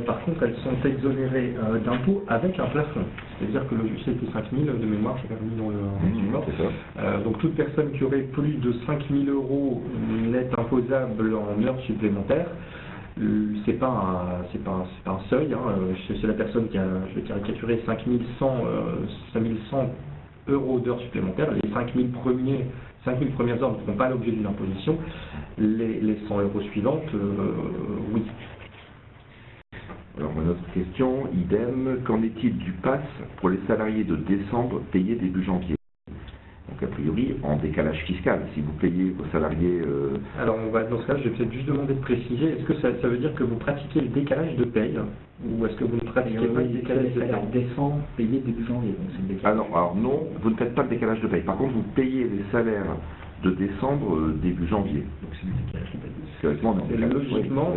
Par contre, elles sont exonérées d'impôts avec un plafond. C'est-à-dire que le seuil était 5 000 de mémoire, j'ai permis dans le support. Donc, toute personne qui aurait plus de 5 000 € net imposable en heures supplémentaires, c'est pas un seuil, c'est la personne qui a, je vais caricaturer, 5 100 € d'heures supplémentaires. Les 5 000 premières heures ne feront pas l'objet d'une imposition. Les 100 € suivantes, oui. Alors, notre question, idem, qu'en est-il du pass pour les salariés de décembre payés début janvier? Donc, a priori, en décalage fiscal, si vous payez vos salariés... Alors, dans ce cas, je vais peut-être juste demander de préciser, est-ce que ça veut dire que vous pratiquez le décalage de paye, ou est-ce que vous ne pratiquez pas le décalage de paye? Décembre payés début janvier, donc c'est le décalage. Alors non, vous ne faites pas le décalage de paye. Par contre, vous payez les salaires de décembre début janvier. Donc c'est du décalage de paye. Logiquement,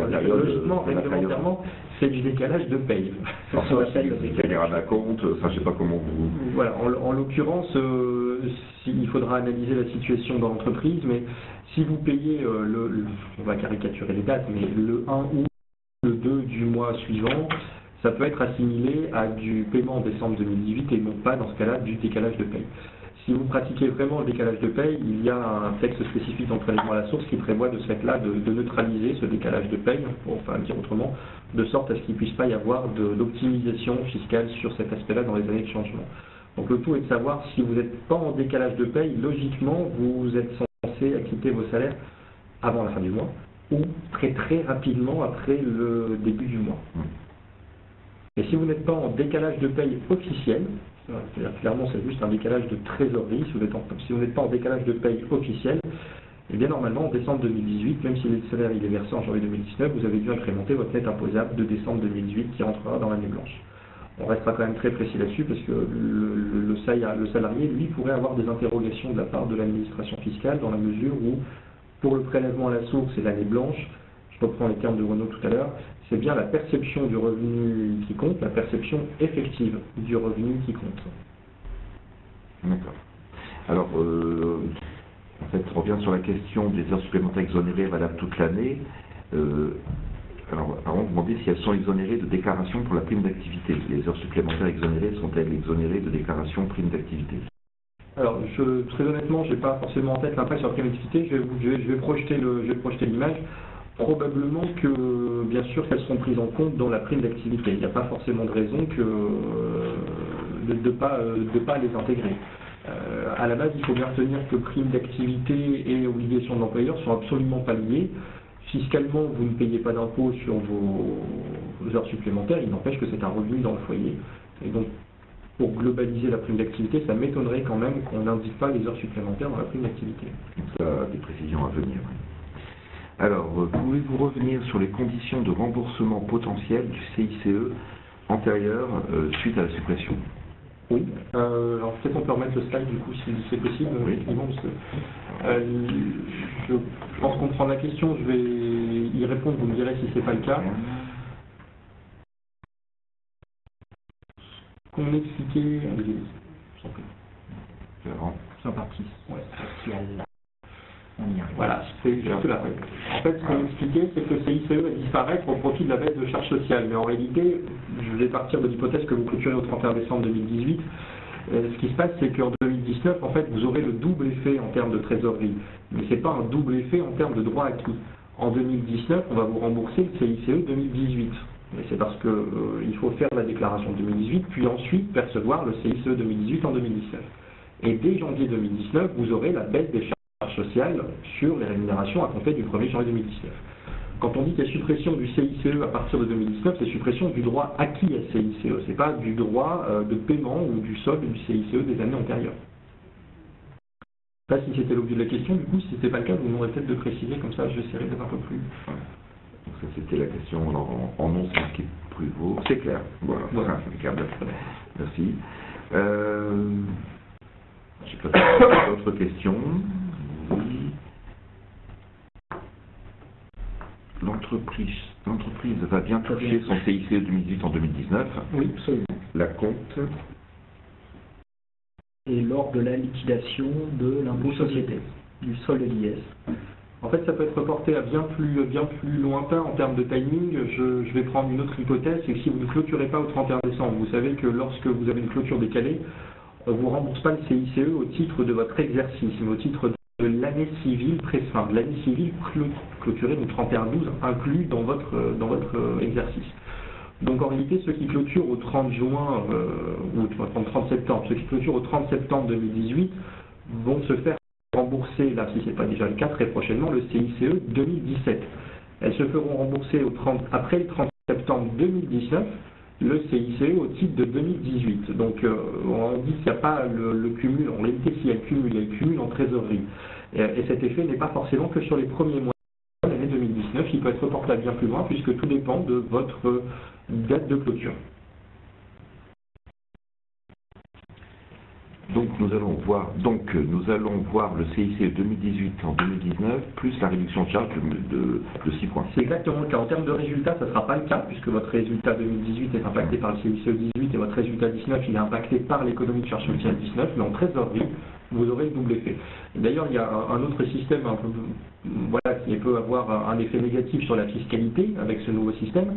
réglementairement, c'est du décalage de paye. Alors, ça s'appelle le décalage à compte, ça, je ne sais pas comment vous... Voilà, en l'occurrence, il faudra analyser la situation dans l'entreprise, mais si vous payez, on va caricaturer les dates, mais le 1 août, le 2 du mois suivant, ça peut être assimilé à du paiement en décembre 2018 et non pas, dans ce cas-là, du décalage de paye. Si vous pratiquez vraiment le décalage de paye, il y a un texte spécifique dans le prélèvement à la source qui prévoit de ce fait-là de neutraliser ce décalage de paye, pour enfin dire autrement, de sorte à ce qu'il ne puisse pas y avoir d'optimisation fiscale sur cet aspect-là dans les années de changement. Donc le tout est de savoir si vous n'êtes pas en décalage de paye, logiquement, vous êtes censé acquitter vos salaires avant la fin du mois ou très très rapidement après le début du mois. Et si vous n'êtes pas en décalage de paye officiel, c'est-à-dire clairement c'est juste un décalage de trésorerie, si vous n'êtes pas en décalage de paye officiel, et bien normalement en décembre 2018, même si le salaire il est versé en janvier 2019, vous avez dû incrémenter votre net imposable de décembre 2018 qui rentrera dans l'année blanche. On restera quand même très précis là-dessus parce que le salarié, lui, pourrait avoir des interrogations de la part de l'administration fiscale dans la mesure où, pour le prélèvement à la source et l'année blanche, je reprends les termes de Renaud tout à l'heure, c'est bien la perception du revenu qui compte, la perception effective du revenu qui compte. D'accord. Alors, en fait, on revient sur la question des heures supplémentaires exonérées valables toute l'année. Alors, avant de demander si elles sont exonérées de déclaration pour la prime d'activité. Les heures supplémentaires exonérées sont-elles exonérées de déclaration prime d'activité? Alors, très honnêtement, je n'ai pas forcément en tête l'impact sur la prime d'activité. Je vais projeter l'image. Probablement que, bien sûr, qu'elles seront prises en compte dans la prime d'activité. Il n'y a pas forcément de raison de pas les intégrer. À la base, il faut bien retenir que prime d'activité et obligation de l'employeur sont absolument pas liées. Fiscalement, vous ne payez pas d'impôt sur vos heures supplémentaires, il n'empêche que c'est un revenu dans le foyer. Et donc, pour globaliser la prime d'activité, ça m'étonnerait quand même qu'on n'indique pas les heures supplémentaires dans la prime d'activité. Donc ça, des précisions à venir. Alors, pouvez-vous revenir sur les conditions de remboursement potentiel du CICE antérieur suite à la suppression? Oui, alors peut-être on peut remettre le slide du coup si c'est possible, oui. Parce que, je pense comprendre la question, je vais y répondre, vous me direz si c'est pas le cas. Qu'on expliquait, C'est parti. Ouais. On y arrive. Voilà, c'est juste là. En fait, ce qu'on expliquait, c'est que le CICE va disparaître au profit de la baisse de charges sociales. Mais en réalité, je vais partir de l'hypothèse que vous clôturez au 31 décembre 2018. Ce qui se passe, c'est qu'en 2019, en fait, vous aurez le double effet en termes de trésorerie. Mais ce n'est pas un double effet en termes de droits acquis. En 2019, on va vous rembourser le CICE 2018. Mais c'est parce qu'il faut faire la déclaration 2018, puis ensuite percevoir le CICE 2018 en 2019. Et dès janvier 2019, vous aurez la baisse des charges sociales sur les rémunérations à compter du 1er janvier 2019. Quand on dit qu'il y a suppression du CICE à partir de 2019, c'est suppression du droit acquis à CICE, ce n'est pas du droit de paiement ou du solde du CICE des années antérieures. Je ne sais pas si c'était l'objet de la question, du coup, si ce n'était pas le cas, vous m'aurez peut-être de préciser, comme ça j'essaierai d'être un peu plus. Donc ça c'était la question en non, c'est marqué Pruvot. C'est clair, voilà. C'est clair. Merci. Je sais pas si d'autres questions. Oui. L'entreprise va bien toucher son CICE 2018 en 2019. Oui, absolument. La compte. Et lors de la liquidation de l'impôt société, du solde de l'IS. En fait, ça peut être reporté à bien plus lointain en termes de timing. Je vais prendre une autre hypothèse, c'est que si vous ne clôturez pas au 31 décembre, vous savez que lorsque vous avez une clôture décalée, on ne vous rembourse pas le CICE au titre de votre exercice, mais au titre de l'année civile de l'année civile clôturée du 31/12 inclus dans votre exercice. Donc en réalité, ceux qui clôturent au 30 juin ou 30 septembre, ceux qui clôturent au 30 septembre 2018 vont se faire rembourser, là si ce n'est pas déjà le cas, très prochainement, le CICE 2017. Elles se feront rembourser après le 30 septembre 2019 le CICE au titre de 2018. Donc on dit qu'il n'y a pas le cumul, en réalité s'il y a le cumul, il y a le cumul en trésorerie. Et cet effet n'est pas forcément que sur les premiers mois de l'année 2019, il peut être reporté à bien plus loin puisque tout dépend de votre date de clôture. Donc nous allons voir le CICE 2018 en 2019 plus la réduction de charge de 6 points. C'est exactement le cas. En termes de résultat, ça ne sera pas le cas puisque votre résultat 2018 est impacté par le CICE 18 et votre résultat 19 il est impacté par l'économie de charge sociale 19, mais en trésorerie, vous aurez le double effet. D'ailleurs, il y a un autre système qui peut avoir un effet négatif sur la fiscalité avec ce nouveau système,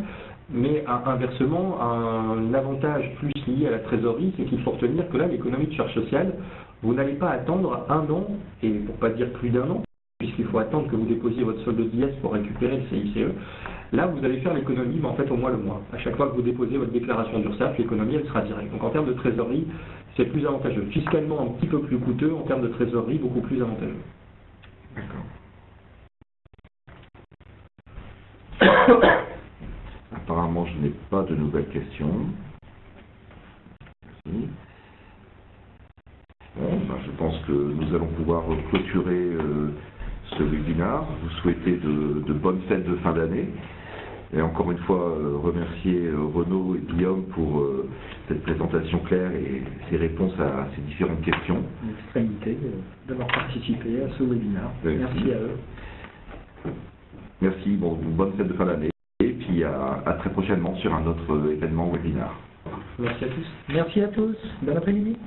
mais inversement, un avantage plus lié à la trésorerie, c'est qu'il faut retenir que là, l'économie de charge sociale, vous n'allez pas attendre un an, et pour ne pas dire plus d'un an, puisqu'il faut attendre que vous déposiez votre solde d'IS pour récupérer le CICE. Là, vous allez faire l'économie, mais en fait au mois le mois. À chaque fois que vous déposez votre déclaration d'URSSAF, l'économie, elle sera directe. Donc en termes de trésorerie, c'est plus avantageux. Fiscalement, un petit peu plus coûteux, en termes de trésorerie, beaucoup plus avantageux. D'accord. Apparemment, je n'ai pas de nouvelles questions. Merci. Bon, je pense que nous allons pouvoir clôturer ce webinaire. Vous souhaitez de bonnes fêtes de fin d'année. Et encore une fois, remercier Renaud et Guillaume pour cette présentation claire et ces réponses à ces différentes questions. Une extrémité d'avoir participé à ce webinaire. Merci à eux. Merci, bonne fête de fin d'année. Et puis à très prochainement sur un autre événement webinaire. Merci à tous. Merci à tous. Bon après-midi.